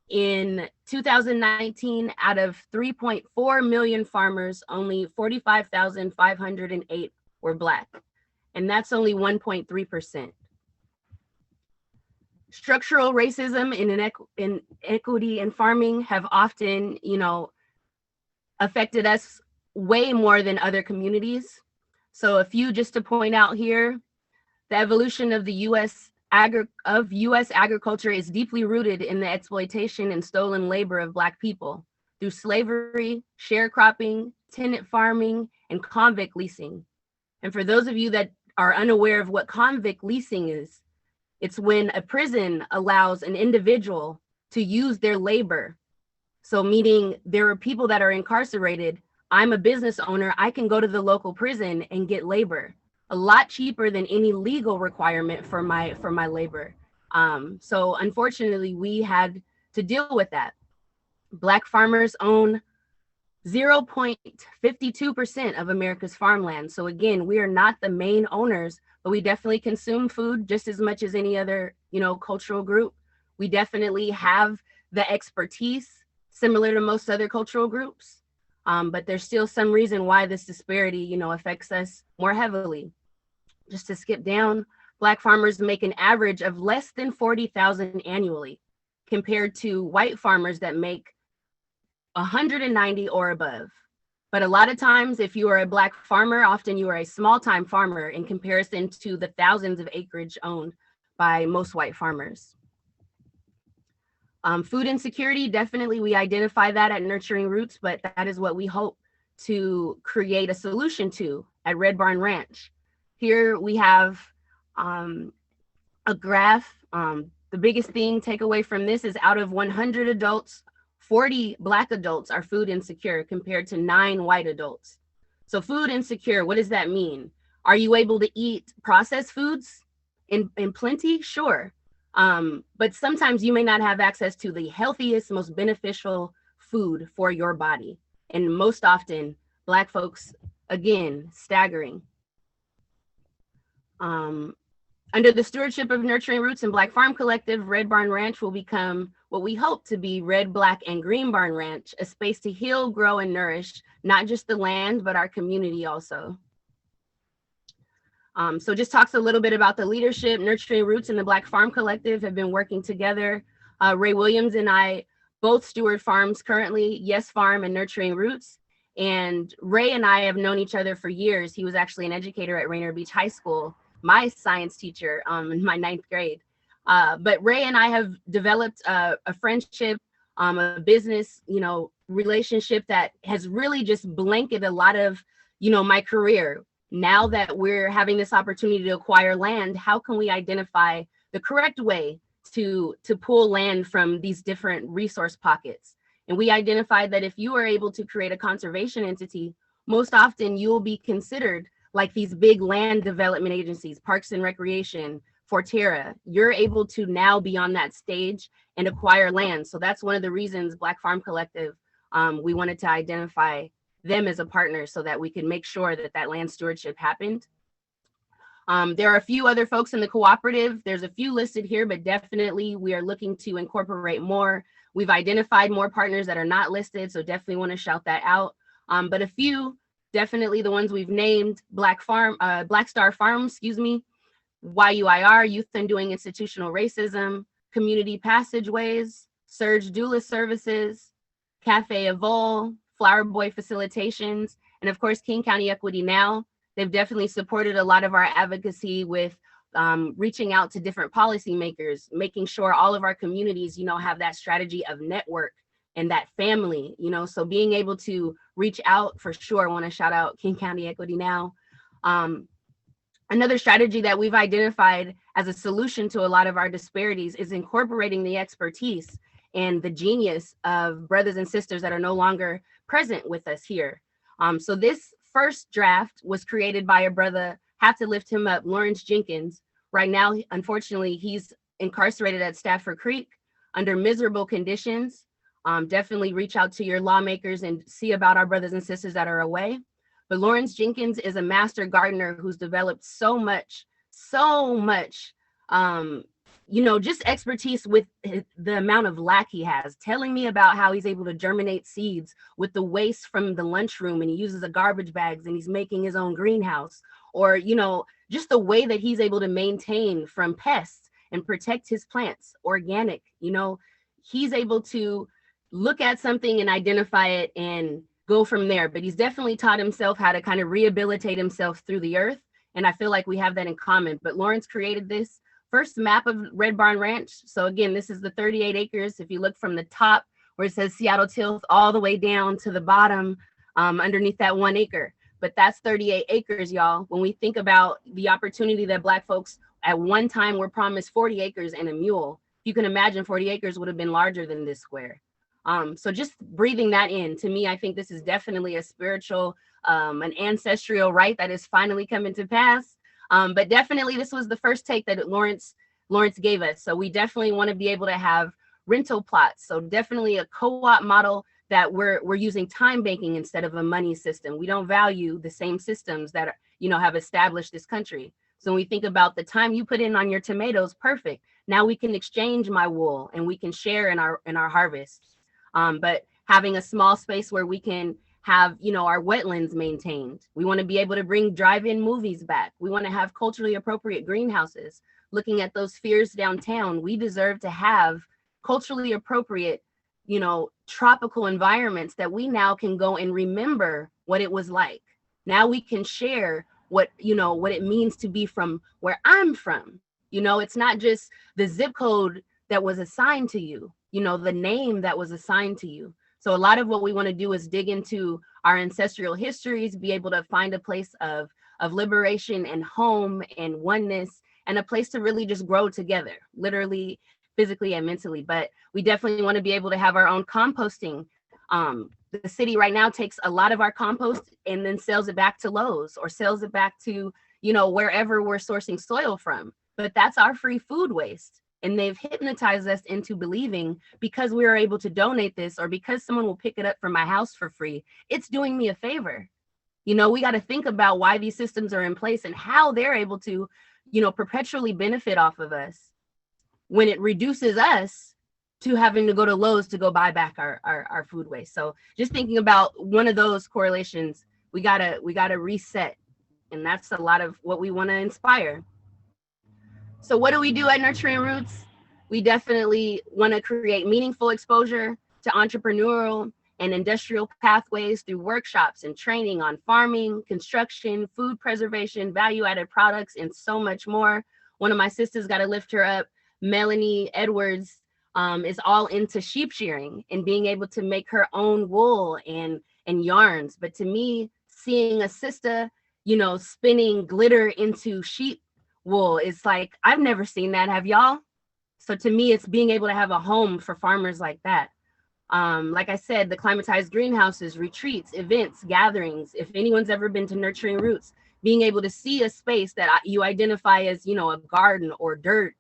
[SPEAKER 12] In 2019, out of 3.4 million farmers, only 45,508 were Black, and that's only 1.3%. Structural racism and inequity in farming have often, affected us way more than other communities. So a few just to point out here, the evolution of the U.S. agriculture is deeply rooted in the exploitation and stolen labor of Black people through slavery, sharecropping, tenant farming, and convict leasing. And for those of you that are unaware of what convict leasing is, it's when a prison allows an individual to use their labor. So meaning there are people that are incarcerated. I'm a business owner. I can go to the local prison and get labor, a lot cheaper than any legal requirement for my labor. So unfortunately, we had to deal with that. Black farmers own 0.52% of America's farmland. So again, we are not the main owners, but we definitely consume food just as much as any other, cultural group. We definitely have the expertise similar to most other cultural groups. But there's still some reason why this disparity, affects us more heavily. Just to skip down, Black farmers make an average of less than $40,000 annually, compared to white farmers that make 190 or above. But a lot of times, if you are a Black farmer, often you are a small-time farmer in comparison to the thousands of acreage owned by most white farmers. Food insecurity, definitely we identify that at Nurturing Roots, but that is what we hope to create a solution to at Red Barn Ranch. Here we have a graph. The biggest thing takeaway from this is out of 100 adults, 40 Black adults are food insecure compared to 9 white adults. So food insecure, what does that mean? Are you able to eat processed foods in plenty? Sure. But sometimes you may not have access to the healthiest, most beneficial food for your body. And most often, Black folks, again, staggering. Under the stewardship of Nurturing Roots and Black Farm Collective, Red Barn Ranch will become what we hope to be Red, Black, and Green Barn Ranch, a space to heal, grow, and nourish, not just the land, but our community also. So just talks a little bit about the leadership. Nurturing Roots and the Black Farm Collective have been working together. Ray Williams and I both steward farms currently, Yes Farm and Nurturing Roots. And Ray and I have known each other for years. He was actually an educator at Rainier Beach High School, my science teacher in my 9th grade. But Ray and I have developed a friendship, a business, relationship that has really just blanketed a lot of, my career. Now that we're having this opportunity to acquire land, how can we identify the correct way to pull land from these different resource pockets? And we identified that if you are able to create a conservation entity, most often you'll be considered like these big land development agencies, Parks and Recreation, Forterra. You're able to now be on that stage and acquire land. So that's one of the reasons Black Farm Collective, we wanted to identify them as a partner so that we can make sure that that land stewardship happened. There are a few other folks in the cooperative. There's a few listed here, but definitely we are looking to incorporate more. We've identified more partners that are not listed, so definitely want to shout that out. But a few, definitely the ones we've named: Black Star Farm, YUIR, Youth Undoing Institutional Racism, Community Passageways, Surge Doula Services, Cafe Evol, Flower Boy Facilitations, and of course, King County Equity Now. They've definitely supported a lot of our advocacy with reaching out to different policymakers, making sure all of our communities, have that strategy of network and that family, so being able to reach out for sure. I want to shout out King County Equity Now. Another strategy that we've identified as a solution to a lot of our disparities is incorporating the expertise and the genius of brothers and sisters that are no longer present with us here. So this first draft was created by a brother, have to lift him up, Lawrence Jenkins. Right now, unfortunately, he's incarcerated at Stafford Creek under miserable conditions. Definitely reach out to your lawmakers and see about our brothers and sisters that are away. But Lawrence Jenkins is a master gardener who's developed so much, just expertise with the amount of lack he has, telling me about how he's able to germinate seeds with the waste from the lunchroom, and he uses the garbage bags and he's making his own greenhouse, or, just the way that he's able to maintain from pests and protect his plants, organic, he's able to look at something and identify it and go from there. But he's definitely taught himself how to kind of rehabilitate himself through the earth. And I feel like we have that in common. But Lawrence created this first map of Red Barn Ranch. So again, this is the 38 acres. If you look from the top where it says Seattle Tilth all the way down to the bottom underneath that 1 acre. But that's 38 acres, y'all. When we think about the opportunity that Black folks at one time were promised 40 acres and a mule, you can imagine 40 acres would have been larger than this square. So just breathing that in, to me, I think this is definitely a spiritual, an ancestral right that is finally coming to pass. But definitely this was the first take that Lawrence gave us. So we definitely want to be able to have rental plots. So definitely a co-op model that we're using time banking instead of a money system. We don't value the same systems that have established this country. So when we think about the time you put in on your tomatoes, perfect. Now we can exchange my wool and we can share in our harvest. But having a small space where we can have, our wetlands maintained. We want to be able to bring drive-in movies back. We want to have culturally appropriate greenhouses. Looking at those spheres downtown, we deserve to have culturally appropriate, tropical environments that we now can go and remember what it was like. Now we can share what it means to be from where I'm from. It's not just the zip code that was assigned to you, the name that was assigned to you. So a lot of what we want to do is dig into our ancestral histories, be able to find a place of liberation and home and oneness, and a place to really just grow together, literally, physically, and mentally. But we definitely want to be able to have our own composting. The city right now takes a lot of our compost and then sells it back to Lowe's or sells it back to, wherever we're sourcing soil from. But that's our free food waste. And they've hypnotized us into believing because we are able to donate this or because someone will pick it up from my house for free, it's doing me a favor. We got to think about why these systems are in place and how they're able to, perpetually benefit off of us when it reduces us to having to go to Lowe's to go buy back our food waste. So just thinking about one of those correlations, we gotta reset. And that's a lot of what we want to inspire. So what do we do at Nurturing Roots? We definitely want to create meaningful exposure to entrepreneurial and industrial pathways through workshops and training on farming, construction, food preservation, value-added products, and so much more. One of my sisters, got to lift her up, Melanie Edwards, is all into sheep shearing and being able to make her own wool and yarns. But to me, seeing a sister, spinning glitter into sheep wool, it's like, I've never seen that. Have y'all? So to me, it's being able to have a home for farmers like that. Like I said, the climatized greenhouses, retreats, events, gatherings. If anyone's ever been to Nurturing Roots, being able to see a space that you identify as, a garden or dirt,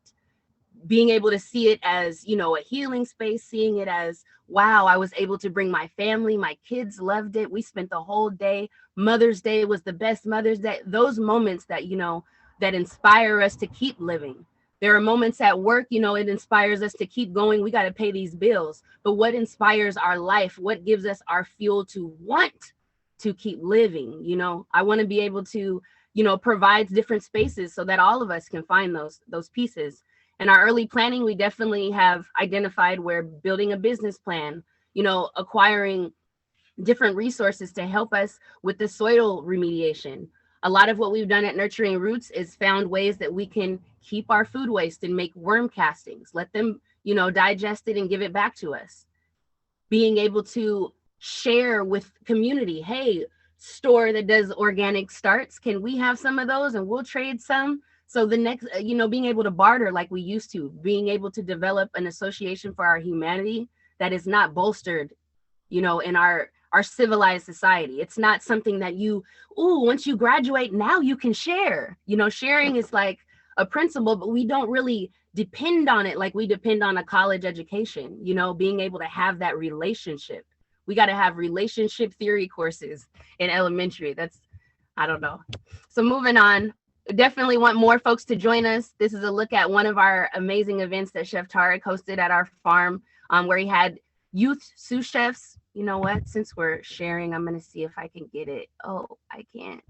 [SPEAKER 12] being able to see it as, you know, a healing space, seeing it as, wow, I was able to bring my family, my kids loved it. We spent the whole day. Mother's Day was the best Mother's Day. Those moments that, you know, that inspire us to keep living. There are moments at work, you know, it inspires us to keep going. We got to pay these bills. But what inspires our life? What gives us our fuel to want to keep living? You know, I want to be able to, you know, provide different spaces so that all of us can find those pieces. In our early planning, we definitely have identified where building a business plan, you know, acquiring different resources to help us with the soil remediation. A lot of what we've done at Nurturing Roots is found ways that we can keep our food waste and make worm castings, let them, you know, digest it and give it back to us. Being able to share with community, hey, store that does organic starts, can we have some of those and we'll trade some? So the next, you know, being able to barter like we used to, being able to develop an association for our humanity that is not bolstered, you know, in our civilized society. It's not something that you, once you graduate, now you can share. You know, sharing is like a principle, but we don't really depend on it like we depend on a college education, you know, being able to have that relationship. We got to have relationship theory courses in elementary. That's, I don't know. So moving on, definitely want more folks to join us. This is a look at one of our amazing events that Chef Tarek hosted at our farm, where he had youth sous chefs. You know what? Since we're sharing, I'm going to see if I can get it. Oh, I can't.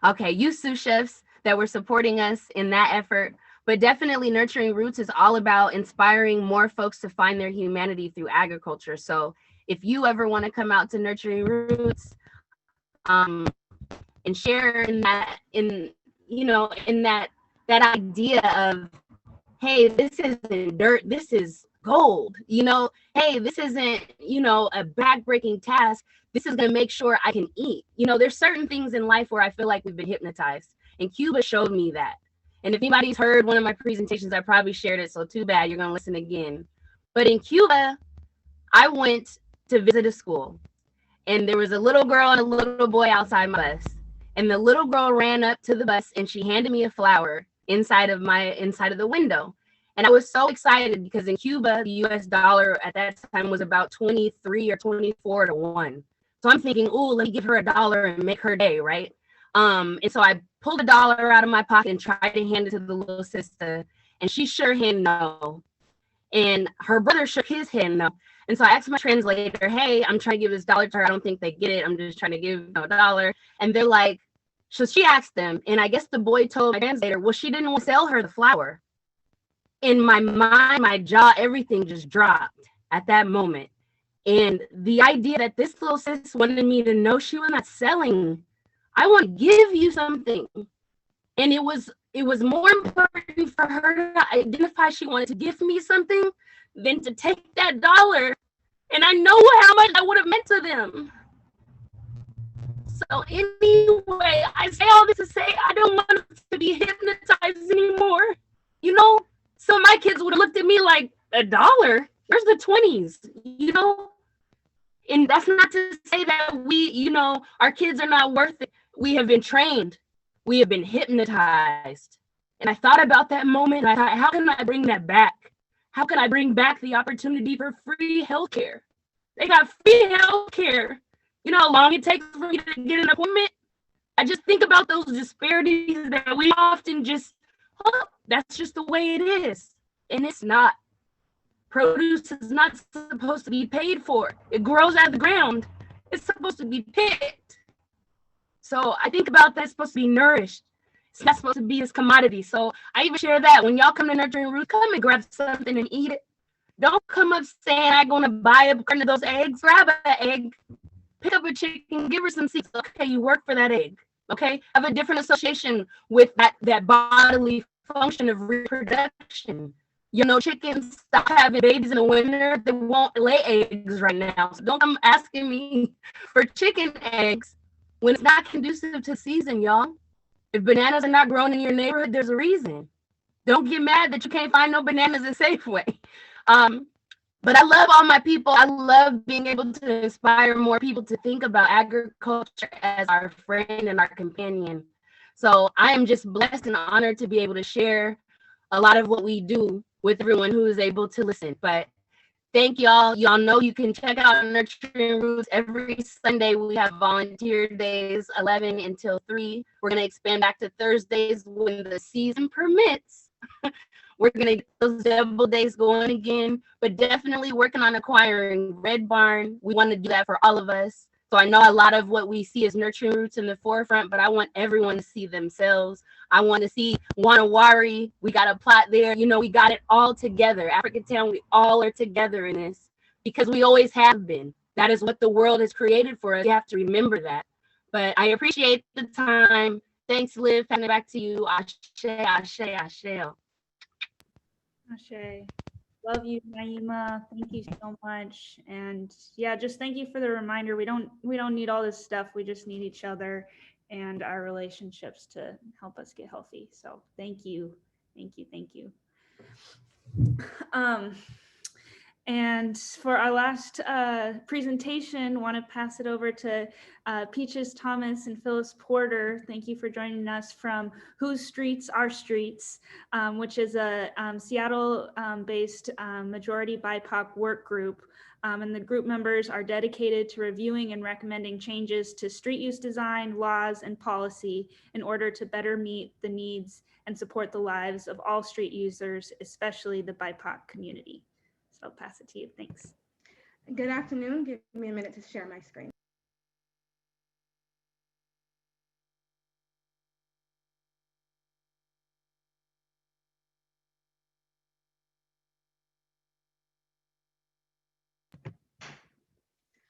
[SPEAKER 12] Okay, youth sous chefs that were supporting us in that effort. But definitely Nurturing Roots is all about inspiring more folks to find their humanity through agriculture. So if you ever want to come out to Nurturing Roots, and share in that, in that idea of, hey, this isn't dirt, this is gold, you know, hey, this isn't, you know, a backbreaking task, this is going to make sure I can eat. You know, there's certain things in life where I feel like we've been hypnotized, and Cuba showed me that. And if anybody's heard one of my presentations, I probably shared it, so too bad, you're going to listen again. But in Cuba, I went to visit a school, and there was a little girl and a little boy outside my bus. And the little girl ran up to the bus and she handed me a flower inside of the window. And I was so excited because in Cuba, the US dollar at that time was about 23 or 24 to 1. So I'm thinking, oh, let me give her $1 and make her day, right? And so I pulled $1 out of my pocket and tried to hand it to the little sister. And she sure hand no. And her brother shook his hand no. And so I asked my translator, hey, I'm trying to give this $1 to her. I don't think they get it. I'm just trying to give $1. And they're like, so she asked them. And I guess the boy told my translator, well, she didn't want to sell her the flower. In my mind, my jaw, everything just dropped at that moment. And the idea that this little sis wanted me to know she was not selling, I want to give you something. And it was more important for her to identify she wanted to give me something than to take that $1. And I know how much that would have meant to them. So anyway, I say all this to say I don't want to be hypnotized anymore. You know, some of my kids would have looked at me like, $1? Where's the 20s? You know? And that's not to say that we, you know, our kids are not worth it. We have been trained. We have been hypnotized. And I thought about that moment. I thought, how can I bring that back? How can I bring back the opportunity for free healthcare? They got free healthcare. You know how long it takes for me to get an appointment? I just think about those disparities that we often just, oh, that's just the way it is. And it's not. Produce is not supposed to be paid for. It grows out of the ground. It's supposed to be picked. So I think about that, it's supposed to be nourished. It's not supposed to be this commodity. So I even share that when y'all come to Nurturing Roots, come and grab something and eat it. Don't come up saying I'm going to buy a carton of those eggs. Grab an egg, pick up a chicken, give her some seeds. Okay, you work for that egg. Okay, have a different association with that bodily function of reproduction. You know, chickens stop having babies in the winter. They won't lay eggs right now. So don't come asking me for chicken eggs when it's not conducive to season, y'all. If bananas are not grown in your neighborhood, there's a reason. Don't get mad that you can't find no bananas at Safeway. But I love all my people. I love being able to inspire more people to think about agriculture as our friend and our companion. So I am just blessed and honored to be able to share a lot of what we do with everyone who is able to listen. But thank y'all. Y'all know you can check out Nurturing Roots every Sunday. We have volunteer days, 11 until 3. We're going to expand back to Thursdays when the season permits. We're going to get those double days going again, but definitely working on acquiring Red Barn. We want to do that for all of us. So I know a lot of what we see is Nurturing Roots in the forefront, but I want everyone to see themselves. I want to see Na Wari. We got a plot there. You know, we got it all together. Africatown, we all are together in this because we always have been. That is what the world has created for us. You have to remember that. But I appreciate the time. Thanks, Liv. Passing it back to you. Ashe, ashe, ashe.
[SPEAKER 7] Ashe. Love you, Naima. Thank you so much. And yeah, just thank you for the reminder. We don't need all this stuff. We just need each other and our relationships to help us get healthy. So thank you. Thank you. Thank you. And for our last presentation, want to pass it over to Peaches Thomas and Phyllis Porter. Thank you for joining us from Whose Streets, Our Streets, which is a Seattle-based majority BIPOC work group. And the group members are dedicated to reviewing and recommending changes to street use design, laws, and policy in order to better meet the needs and support the lives of all street users, especially the BIPOC community. So I'll pass it to you. Thanks.
[SPEAKER 4] Good afternoon. Give me a minute to share my screen.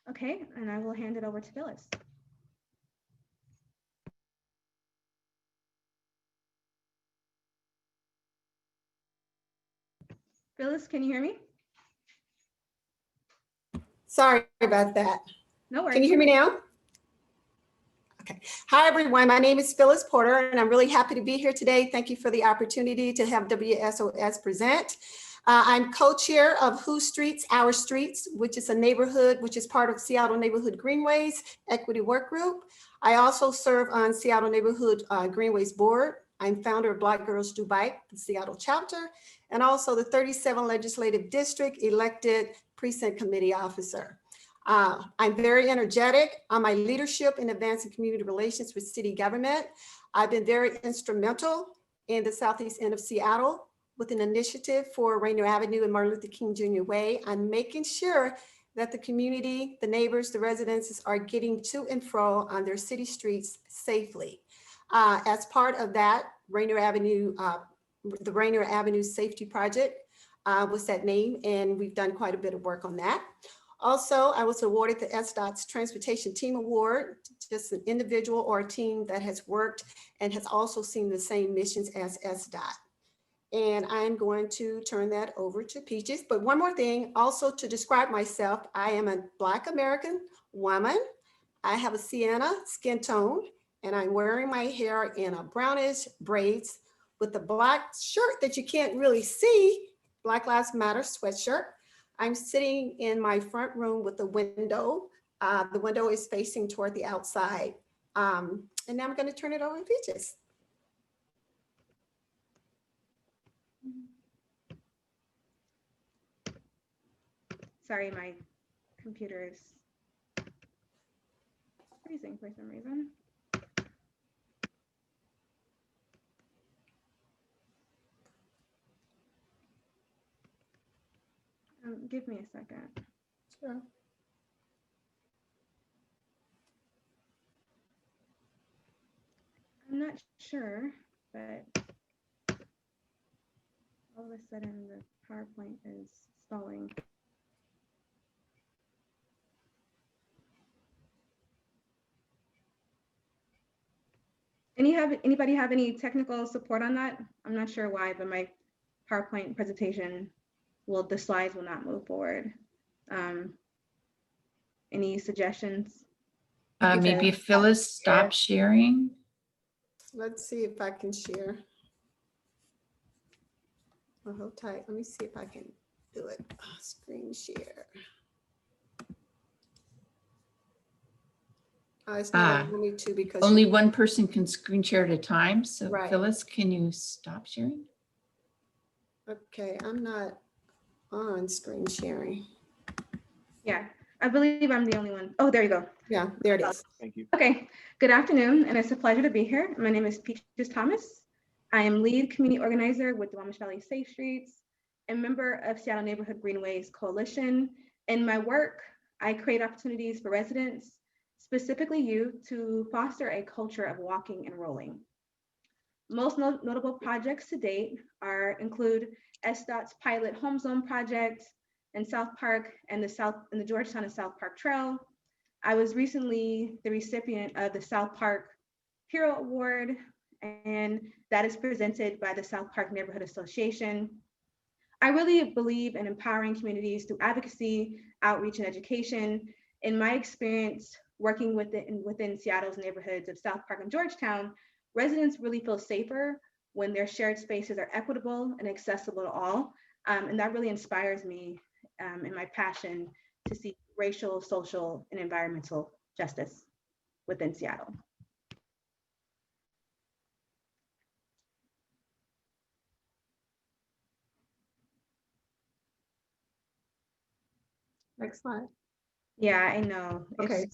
[SPEAKER 4] Okay, and I will hand it over to Phyllis. Phyllis, can you hear me?
[SPEAKER 13] Sorry about that.
[SPEAKER 4] No worries.
[SPEAKER 13] Can you hear me now? Okay. Hi, everyone. My name is Phyllis Porter, and I'm really happy to be here today. Thank you for the opportunity to have WSOS present. I'm co-chair of Whose Streets, Our Streets, which is a neighborhood, which is part of Seattle Neighborhood Greenways Equity Work Group. I also serve on Seattle Neighborhood Greenways Board. I'm founder of Black Girls Do Bike, the Seattle chapter, and also the 37 Legislative District elected precinct committee officer. I'm very energetic on my leadership in advancing community relations with city government. I've been very instrumental in the southeast end of Seattle with an initiative for Rainier Avenue and Martin Luther King Jr. Way on making sure that the community, the neighbors, the residents are getting to and fro on their city streets safely. As part of that, Rainier Avenue, the Rainier Avenue Safety Project was that name, and we've done quite a bit of work on that. Also, I was awarded the SDOT's Transportation Team Award, just an individual or a team that has worked and has also seen the same missions as SDOT. And I'm going to turn that over to Peaches. But one more thing, also to describe myself, I am a Black American woman. I have a sienna skin tone, and I'm wearing my hair in a brownish braids with a black shirt that you can't really see, Black Lives Matter sweatshirt. I'm sitting in my front room with a window. The window is facing toward the outside. And now I'm going to turn it over to Peaches.
[SPEAKER 4] Sorry, my computer is freezing for some reason. Give me a second.
[SPEAKER 13] Sure.
[SPEAKER 4] I'm not sure, but all of a sudden the PowerPoint is stalling. Anybody have any technical support on that? I'm not sure why, but my PowerPoint presentation the slides will not move forward. Any suggestions?
[SPEAKER 14] Maybe Phyllis stop sharing.
[SPEAKER 13] Let's see if I can share. Oh, hold tight. Let me see if I can do it. Screen share. It's not allowing me to because
[SPEAKER 14] Only one person can screen share at a time. So
[SPEAKER 13] Right.
[SPEAKER 14] Phyllis, can you stop sharing?
[SPEAKER 13] Okay, I'm not on screen sharing.
[SPEAKER 4] Yeah, I believe I'm the only one. Oh, there you go.
[SPEAKER 13] Yeah, there it is.
[SPEAKER 2] Thank you.
[SPEAKER 4] Okay, good afternoon, and it's a pleasure to be here. My name is Peaches Thomas. I am lead community organizer with the Duwamish Valley Safe Streets and member of Seattle Neighborhood Greenways Coalition. In my work, I create opportunities for residents, specifically youth, to foster a culture of walking and rolling. Most notable projects to date include SDOT's pilot home zone project in South Park and the Georgetown and South Park Trail. I was recently the recipient of the South Park Hero Award, and that is presented by the South Park Neighborhood Association. I really believe in empowering communities through advocacy, outreach, and education. In my experience working within Seattle's neighborhoods of South Park and Georgetown, residents really feel safer when their shared spaces are equitable and accessible to all. And that really inspires me in my passion to see racial, social, and environmental justice within Seattle.
[SPEAKER 13] Next slide.
[SPEAKER 4] Yeah, I know.
[SPEAKER 13] Okay.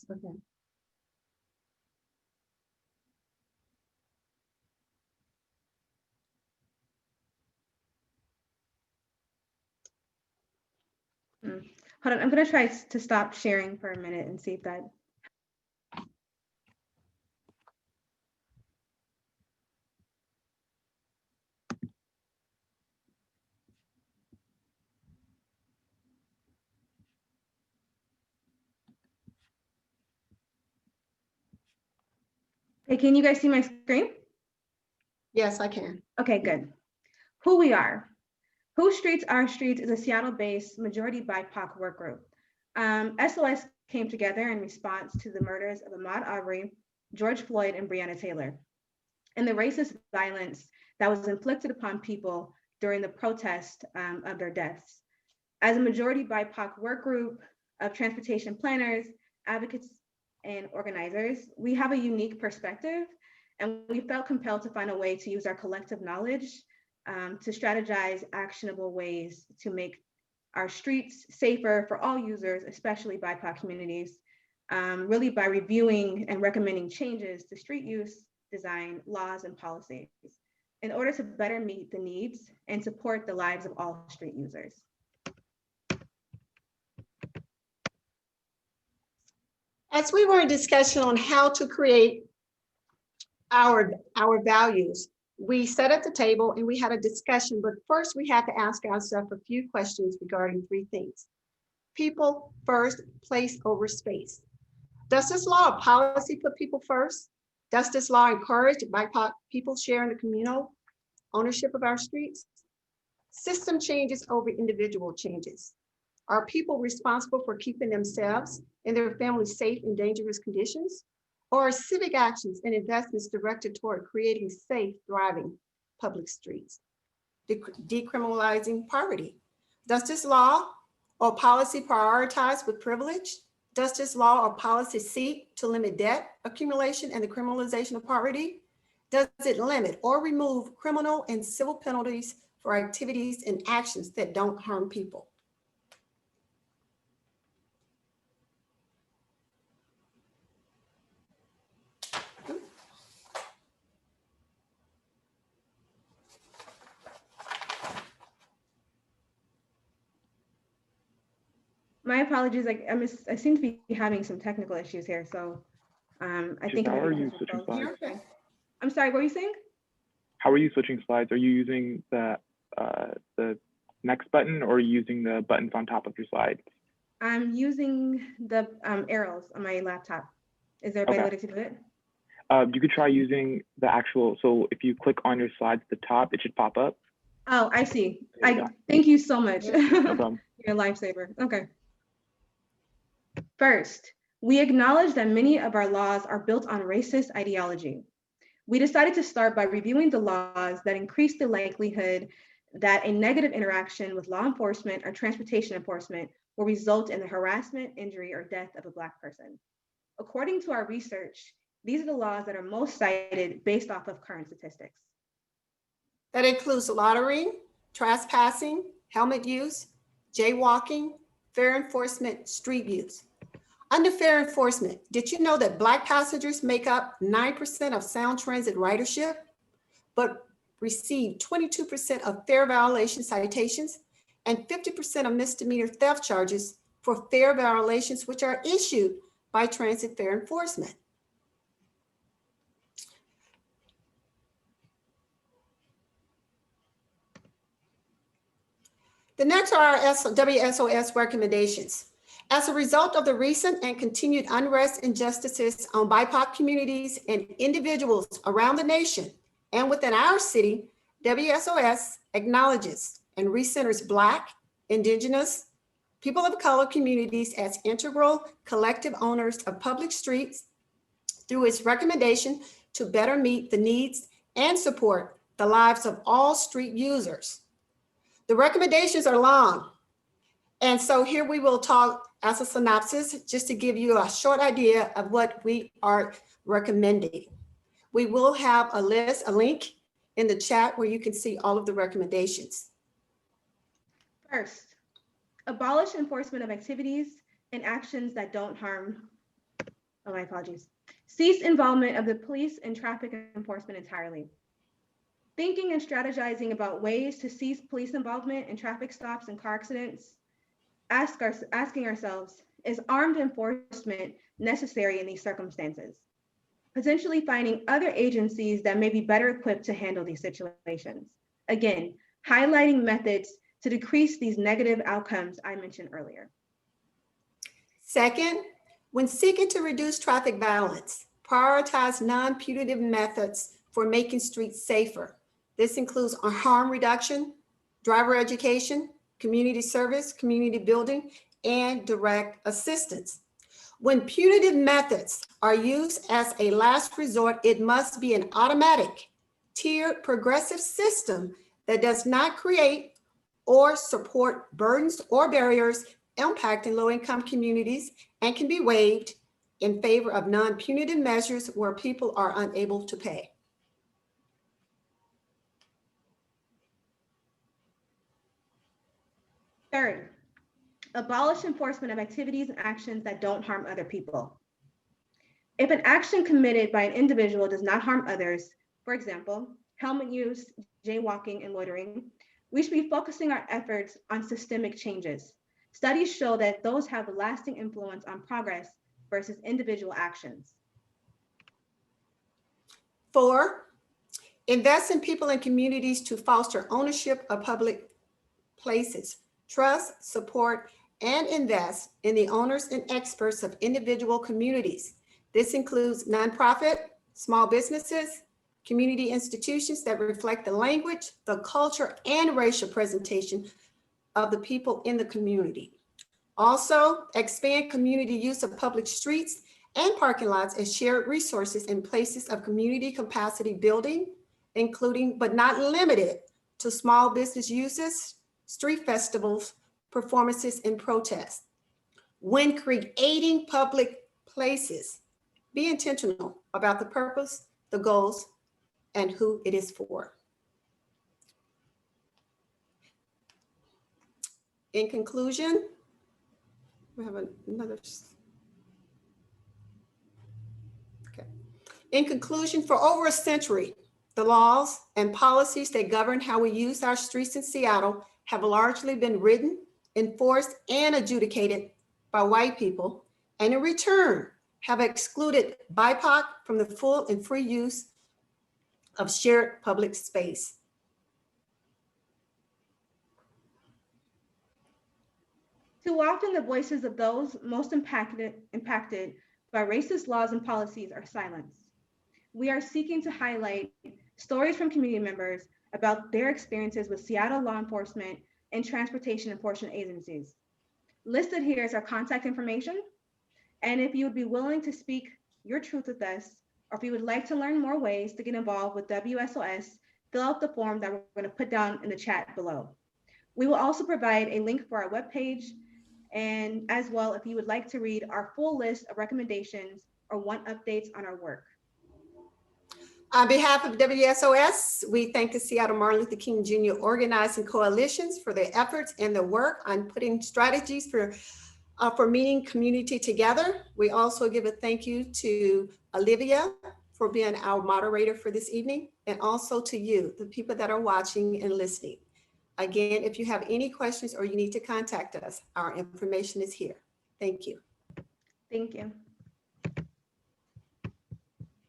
[SPEAKER 4] Hold on, I'm gonna try to stop sharing for a minute and see if that. Hey, can you guys see my screen?
[SPEAKER 13] Yes, I can.
[SPEAKER 4] Okay, good. Who we are. Whose Streets Our Streets is a Seattle-based majority BIPOC work group. SOS came together in response to the murders of Ahmaud Arbery, George Floyd, and Breonna Taylor, and the racist violence that was inflicted upon people during the protest of their deaths. As a majority BIPOC work group of transportation planners, advocates, and organizers, we have a unique perspective, and we felt compelled to find a way to use our collective knowledge to strategize actionable ways to make our streets safer for all users, especially BIPOC communities, really by reviewing and recommending changes to street use, design, laws, and policies in order to better meet the needs and support the lives of all street users.
[SPEAKER 13] As we were in discussion on how to create our values, we sat at the table and we had a discussion, but first we had to ask ourselves a few questions regarding three things. People first, place over space. Does this law or policy put people first? Does this law encourage BIPOC people sharing the communal ownership of our streets? System changes over individual changes. Are people responsible for keeping themselves and their families safe in dangerous conditions? Or are civic actions and investments directed toward creating safe, thriving public streets? Decriminalizing poverty. Does this law or policy prioritize with privilege? Does this law or policy seek to limit debt accumulation and the criminalization of poverty? Does it limit or remove criminal and civil penalties for activities and actions that don't harm people?
[SPEAKER 4] My apologies, I seem to be having some technical issues here, so I think.
[SPEAKER 2] How are you switching slides?
[SPEAKER 4] I'm sorry, what were you saying?
[SPEAKER 2] How are you switching slides? Are you using the next button or are you using the buttons on top of your slides?
[SPEAKER 4] I'm using the arrows on my laptop. Is there a better way to do it?
[SPEAKER 2] You could try using the actual, so if you click on your slides at the top, it should pop up.
[SPEAKER 4] Oh, I see. Thank you so much.
[SPEAKER 2] No problem.
[SPEAKER 4] You're a lifesaver. Okay. First, we acknowledge that many of our laws are built on racist ideology. We decided to start by reviewing the laws that increase the likelihood that a negative interaction with law enforcement or transportation enforcement will result in the harassment, injury, or death of a Black person. According to our research, these are the laws that are most cited based off of current statistics.
[SPEAKER 13] That includes loitering, trespassing, helmet use, jaywalking, fair enforcement, street use. Under fair enforcement, did you know that Black passengers make up 9% of Sound Transit ridership, but receive 22% of fare violation citations and 50% of misdemeanor theft charges for fare violations which are issued by transit fare enforcement? The next are our WSOS recommendations. As a result of the recent and continued unrest and injustices on BIPOC communities and individuals around the nation and within our city, WSOS acknowledges and recenters Black, Indigenous, people of color communities as integral collective owners of public streets through its recommendation to better meet the needs and support the lives of all street users. The recommendations are long, and so here we will talk as a synopsis, just to give you a short idea of what we are recommending. We will have a link in the chat where you can see all of the recommendations.
[SPEAKER 4] First, abolish enforcement of activities and actions that don't harm, oh, my apologies. Cease involvement of the police in traffic enforcement entirely. Thinking and strategizing about ways to cease police involvement in traffic stops and car accidents. Asking ourselves, is armed enforcement necessary in these circumstances? Potentially finding other agencies that may be better equipped to handle these situations. Again, highlighting methods to decrease these negative outcomes I mentioned earlier.
[SPEAKER 13] Second, when seeking to reduce traffic violence, prioritize non-punitive methods for making streets safer. This includes harm reduction, driver education, community service, community building, and direct assistance. When punitive methods are used as a last resort, it must be an automatic, tiered, progressive system that does not create or support burdens or barriers impacting low-income communities and can be waived in favor of non-punitive measures where people are unable to pay.
[SPEAKER 4] Third, abolish enforcement of activities and actions that don't harm other people. If an action committed by an individual does not harm others, for example, helmet use, jaywalking, and loitering, we should be focusing our efforts on systemic changes. Studies show that those have a lasting influence on progress versus individual actions.
[SPEAKER 13] 4, invest in people and communities to foster ownership of public places. Trust, support, and invest in the owners and experts of individual communities. This includes nonprofit, small businesses, community institutions that reflect the language, the culture, and racial presentation of the people in the community. Also, expand community use of public streets and parking lots as shared resources in places of community capacity building, including but not limited to small business uses, street festivals, performances, and protests. When creating public places, be intentional about the purpose, the goals, and who it is for. In conclusion, we have another. Okay. In conclusion, for over a century, the laws and policies that govern how we use our streets in Seattle have largely been written, enforced, and adjudicated by white people, and in return have excluded BIPOC from the full and free use of shared public space.
[SPEAKER 4] Too often the voices of those most impacted by racist laws and policies are silenced. We are seeking to highlight stories from community members about their experiences with Seattle law enforcement and transportation enforcement agencies. Listed here is our contact information. And if you would be willing to speak your truth with us, or if you would like to learn more ways to get involved with WSOS, fill out the form that we're going to put down in the chat below. We will also provide a link for our webpage And as well, if you would like to read our full list of recommendations or want updates on our work.
[SPEAKER 13] On behalf of WSOS, we thank the Seattle Martin Luther King Jr. Organizing Coalitions for their efforts and their work on putting strategies for meeting community together. We also give a thank you to Olivia for being our moderator for this evening, and also to you, the people that are watching and listening. Again, if you have any questions or you need to contact us, our information is here. Thank you.
[SPEAKER 4] Thank you.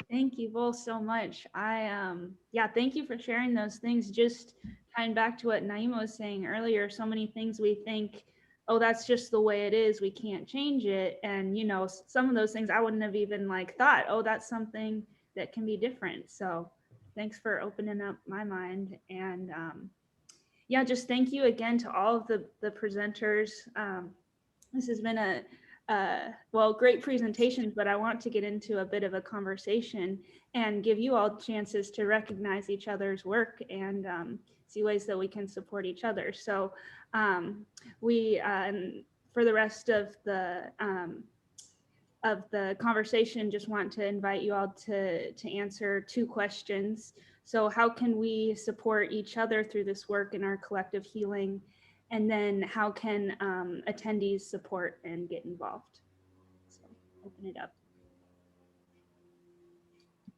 [SPEAKER 7] Thank you both so much. Yeah, thank you for sharing those things. Just tying back to what Naima was saying earlier, so many things we think, oh, that's just the way it is, we can't change it. And you know, some of those things I wouldn't have even like thought, oh, that's something that can be different. So thanks for opening up my mind. And yeah, just thank you again to all of the presenters. This has been well, great presentations, but I want to get into a bit of a conversation and give you all chances to recognize each other's work and see ways that we can support each other. So for the rest of the conversation, just want to invite you all to answer 2 questions. So how can we support each other through this work in our collective healing? And then how can attendees support and get involved? So open it up.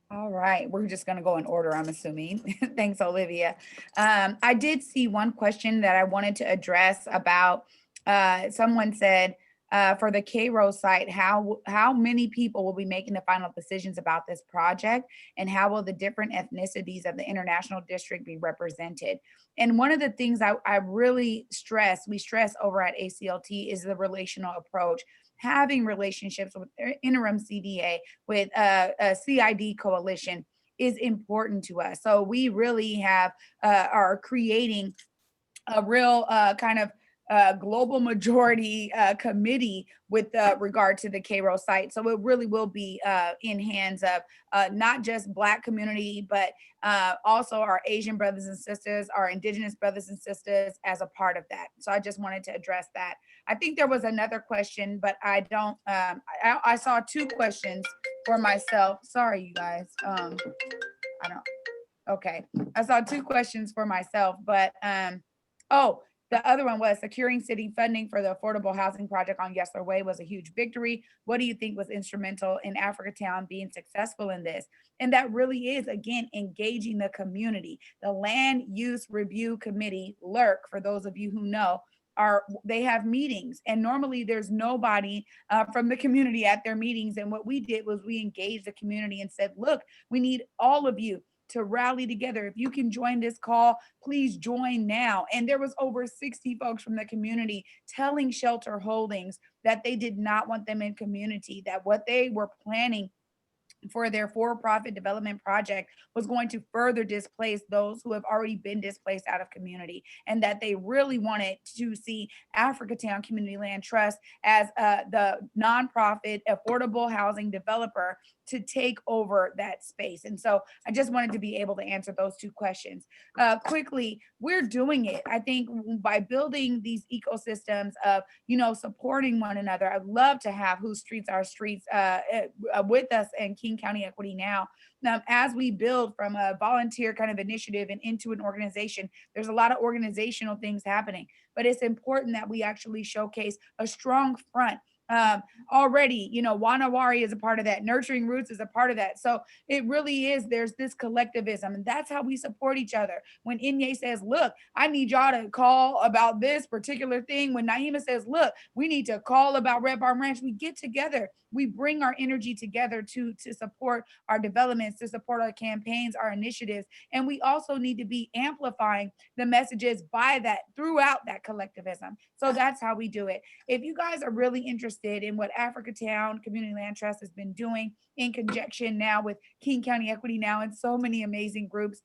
[SPEAKER 3] All right, we're just going to go in order, I'm assuming. Thanks, Olivia. I did see one question that I wanted to address about, someone said, for the Cairo site, how many people will be making the final decisions about this project, and how will the different ethnicities of the international district be represented? And one of the things I really we stress over at ACLT is the relational approach. Having relationships with interim CDA, with a CID coalition is important to us. So we really are creating a real kind of global majority committee with regard to the Cairo site. So it really will be in hands of not just Black community, but also our Asian brothers and sisters, our Indigenous brothers and sisters as a part of that. So I just wanted to address that. I think there was another question, but I don't, I saw 2 questions for myself. Sorry, you guys. Okay. I saw 2 questions for myself, but the other one was securing city funding for the affordable housing project on Yesler Way was a huge victory. What do you think was instrumental in Africatown being successful in this? And that really is, again, engaging the community. The Land Use Review Committee, LURC, for those of you who know, they have meetings, and normally there's nobody from the community at their meetings. And what we did was we engaged the community and said, look, we need all of you to rally together. If you can join this call, please join now. And there was over 60 folks from the community telling Shelter Holdings that they did not want them in community, that what they were planning for their for-profit development project was going to further displace those who have already been displaced out of community, and that they really wanted to see Africatown Community Land Trust as the nonprofit affordable housing developer to take over that space. And so I just wanted to be able to answer those 2 questions. Quickly, we're doing it, I think, by building these ecosystems of, supporting one another. I'd love to have Whose Streets Are Streets with us in King County Equity Now. As we build from a volunteer kind of initiative and into an organization, there's a lot of organizational things happening, but it's important that we actually showcase a strong front. Already, Na Wari is a part of that. Nurturing Roots is a part of that. So it really is, there's this collectivism, and that's how we support each other. When Inye says, look, I need y'all to call about this particular thing. When Naima says, look, we need to call about Red Barn Ranch, we get together. We bring our energy together to support our developments, to support our campaigns, our initiatives. And we also need to be amplifying the messages throughout that collectivism. So that's how we do it. If you guys are really interested in what Africatown Community Land Trust has been doing in conjunction now with King County Equity Now and so many amazing groups,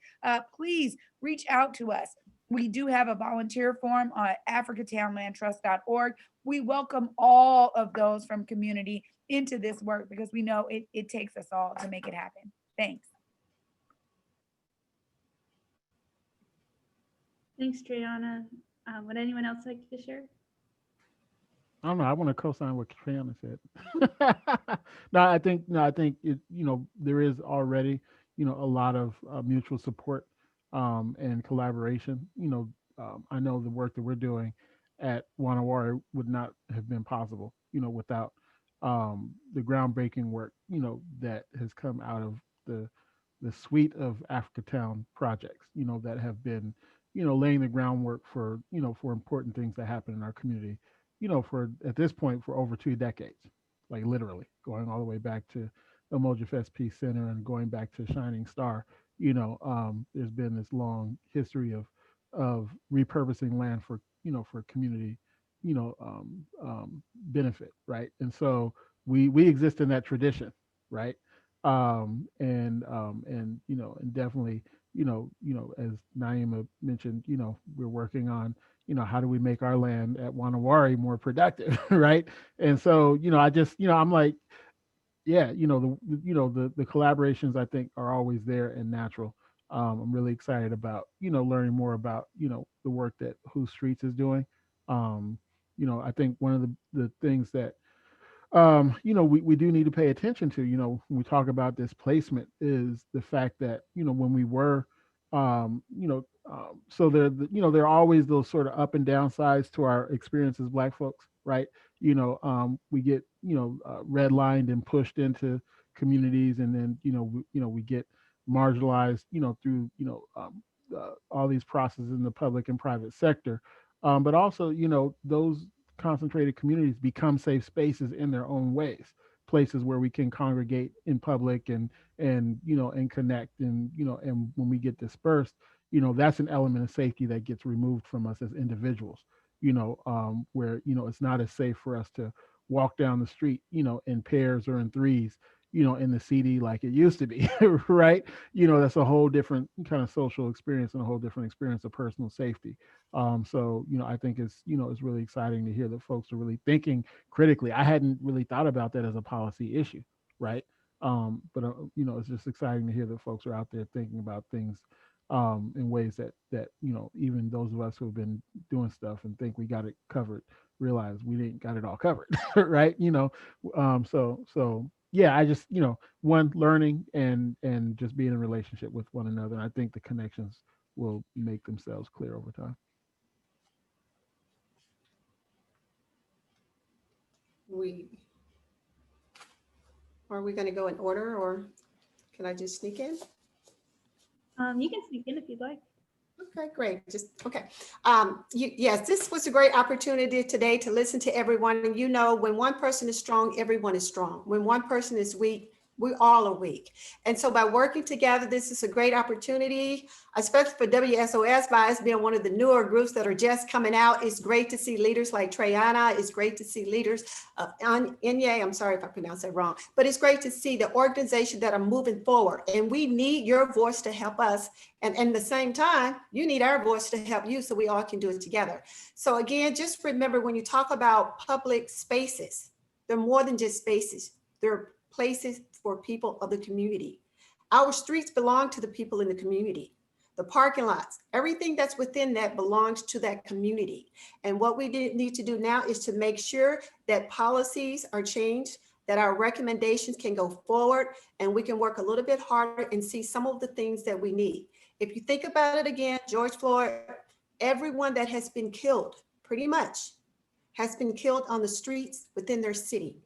[SPEAKER 3] please reach out to us. We do have a volunteer form on africatownlandtrust.org. We welcome all of those from community into this work because we know it takes us all to make it happen. Thanks.
[SPEAKER 7] Thanks, Triana. Would anyone else like to share?
[SPEAKER 5] don't know. I want to co-sign what Triana said. I think it, there is already, a lot of mutual support and collaboration. I know the work that we're doing at Na Wari would not have been possible, without the groundbreaking work, that has come out of the suite of Africatown projects, that have been, laying the groundwork for, for important things that happen in our community, for at this point for over 2 decades, like literally going all the way back to Emoji Fest Peace Center and going back to Shining Star. There's been this long history of repurposing land for, for community, benefit, right? And so we exist in that tradition, right? And definitely, as Naima mentioned, we're working on, how do we make our land at Na Wari more productive, right? And so, I just, I'm like, yeah, the collaborations I think are always there and natural. I'm really excited about, learning more about, the work that Who Streets is doing. I think one of the things that we do need to pay attention to, when we talk about displacement, is the fact that, when we were, so there are always those sort of up and down sides to our experience as Black folks, right? We get, redlined and pushed into communities, and then, we get marginalized, through, all these processes in the public and private sector. But also, those concentrated communities become safe spaces in their own ways, places where we can congregate in public and connect, and and when we get dispersed, that's an element of safety that gets removed from us as individuals, where it's not as safe for us to walk down the street, in pairs or in threes, in the CD like it used to be, right? That's a whole different kind of social experience and a whole different experience of personal safety. So, I think it's really exciting to hear that folks are really thinking critically. I hadn't really thought about that as a policy issue, right? But it's just exciting to hear that folks are out there thinking about things in ways that even those of us who have been doing stuff and think we got it covered realize we didn't got it all covered, right? So yeah, I just one, learning and just being in a relationship with one another. And I think the connections will make themselves clear over time.
[SPEAKER 13] Are we going to go in order, or can I just sneak in?
[SPEAKER 7] You can sneak in if you'd like.
[SPEAKER 13] Okay, great. Okay. Yes, this was a great opportunity today to listen to everyone. And when one person is strong, everyone is strong. When one person is weak, we all are weak. And so by working together, this is a great opportunity, especially for WSOS, by us being one of the newer groups that are just coming out. It's great to see leaders like Triana. It's great to see leaders of Inye. I'm sorry if I pronounced that wrong, but it's great to see the organization that are moving forward. And we need your voice to help us. And at the same time, you need our voice to help you so we all can do it together. So again, just remember, when you talk about public spaces, they're more than just spaces. They're places for people of the community. Our streets belong to the people in the community. The parking lots, everything that's within that belongs to that community. And what we need to do now is to make sure that policies are changed, that our recommendations can go forward, and we can work a little bit harder and see some of the things that we need. If you think about it again, George Floyd, everyone that has been killed, pretty much, has been killed on the streets within their city.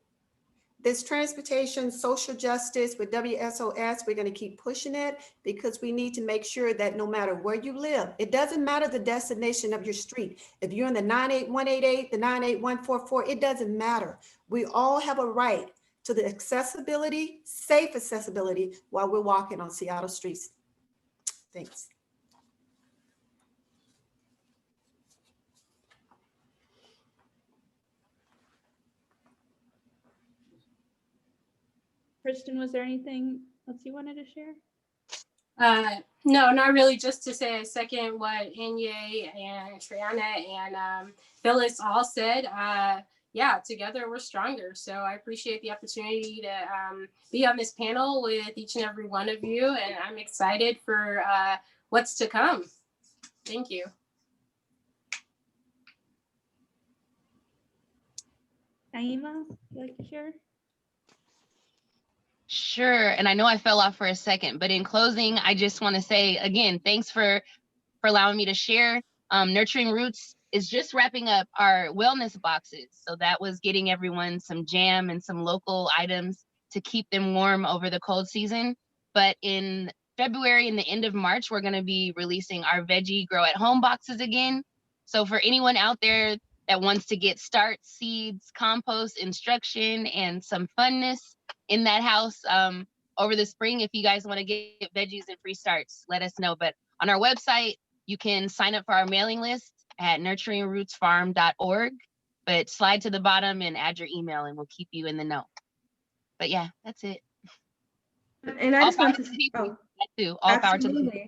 [SPEAKER 13] This transportation, social justice with WSOS, we're going to keep pushing it, because we need to make sure that no matter where you live, it doesn't matter the destination of your street. If you're in the 98188, the 98144, it doesn't matter. We all have a right to the accessibility, safe accessibility, while we're walking on Seattle streets. Thanks.
[SPEAKER 7] Kristen, was there anything else you wanted to share?
[SPEAKER 11] No, not really. Just to say, I second what Inye and Triana and Phyllis all said. Yeah, together we're stronger. So I appreciate the opportunity to be on this panel with each and every one of you, and I'm excited for what's to come. Thank you.
[SPEAKER 7] Naima, would you like to share?
[SPEAKER 12] Sure. And I know I fell off for a second, but in closing, I just want to say again, thanks for allowing me to share. Nurturing Roots is just wrapping up our wellness boxes. So that was getting everyone some jam and some local items to keep them warm over the cold season. But in February and the end of March, we're going to be releasing our veggie grow at home boxes again. So for anyone out there that wants to get start seeds, compost, instruction, and some funness in that house over the spring, if you guys want to get veggies and free starts, let us know. But on our website, you can sign up for our mailing list at nurturingrootsfarm.org, but slide to the bottom and add your email and we'll keep you in the know. But yeah, that's it.
[SPEAKER 4] And I just want to
[SPEAKER 12] all power to the people.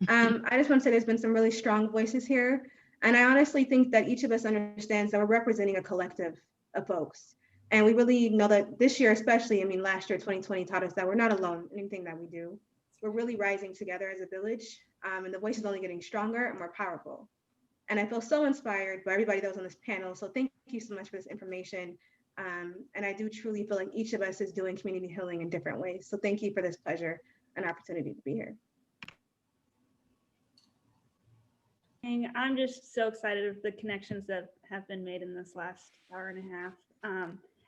[SPEAKER 4] absolutely. I just want to say there's been some really strong voices here. And I honestly think that each of us understands that we're representing a collective of folks. And we really know that this year, especially, I mean, last year, 2020 taught us that we're not alone in anything that we do. We're really rising together as a village, and the voice is only getting stronger and more powerful. And I feel so inspired by everybody that was on this panel. So thank you so much for this information. And I do truly feel like each of us is doing community healing in different ways. So thank you for this pleasure and opportunity to be here.
[SPEAKER 7] And I'm just so excited of the connections that have been made in this last hour and a half.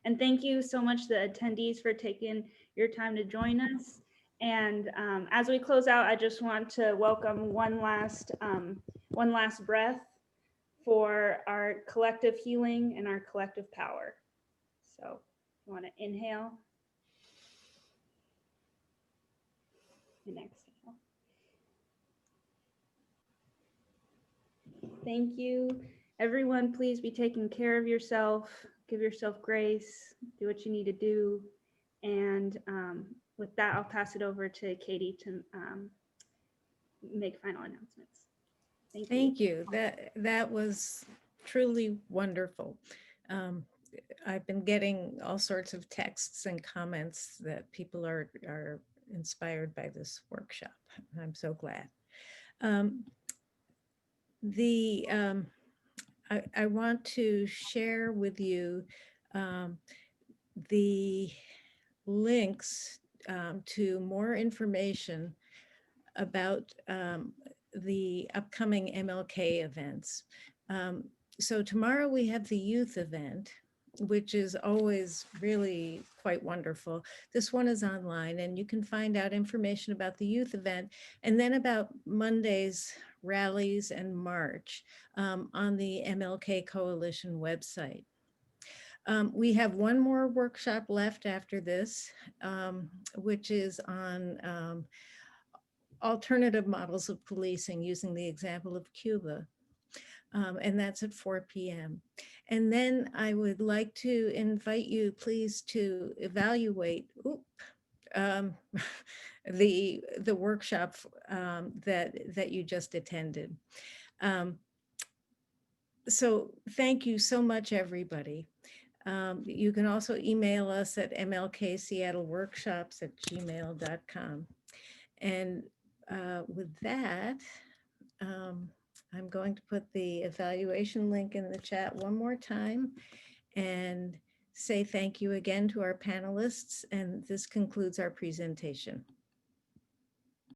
[SPEAKER 7] And thank you so much, the attendees, for taking your time to join us. And as we close out, I just want to welcome one last breath for our collective healing and our collective power. So you want to inhale and exhale. Thank you. Everyone, please be taking care of yourself. Give yourself grace. Do what you need to do. And with that, I'll pass it over to Katie to make final announcements.
[SPEAKER 1] Thank you. That was truly wonderful. I've been getting all sorts of texts and comments that people are inspired by this workshop. I'm so glad. I want to share with you the links to more information about the upcoming MLK events. So tomorrow we have the youth event, which is always really quite wonderful. This one is online and you can find out information about the youth event and then about Monday's rallies and march on the MLK Coalition website. We have one more workshop left after this, which is on alternative models of policing using the example of Cuba. And that's at 4 p.m. And then I would like to invite you, please, to evaluate the workshop that you just attended. So thank you so much, everybody. You can also email us at mlkseattleworkshops@gmail.com. And with that, I'm going to put the evaluation link in the chat one more time and say thank you again to our panelists. And this concludes our presentation.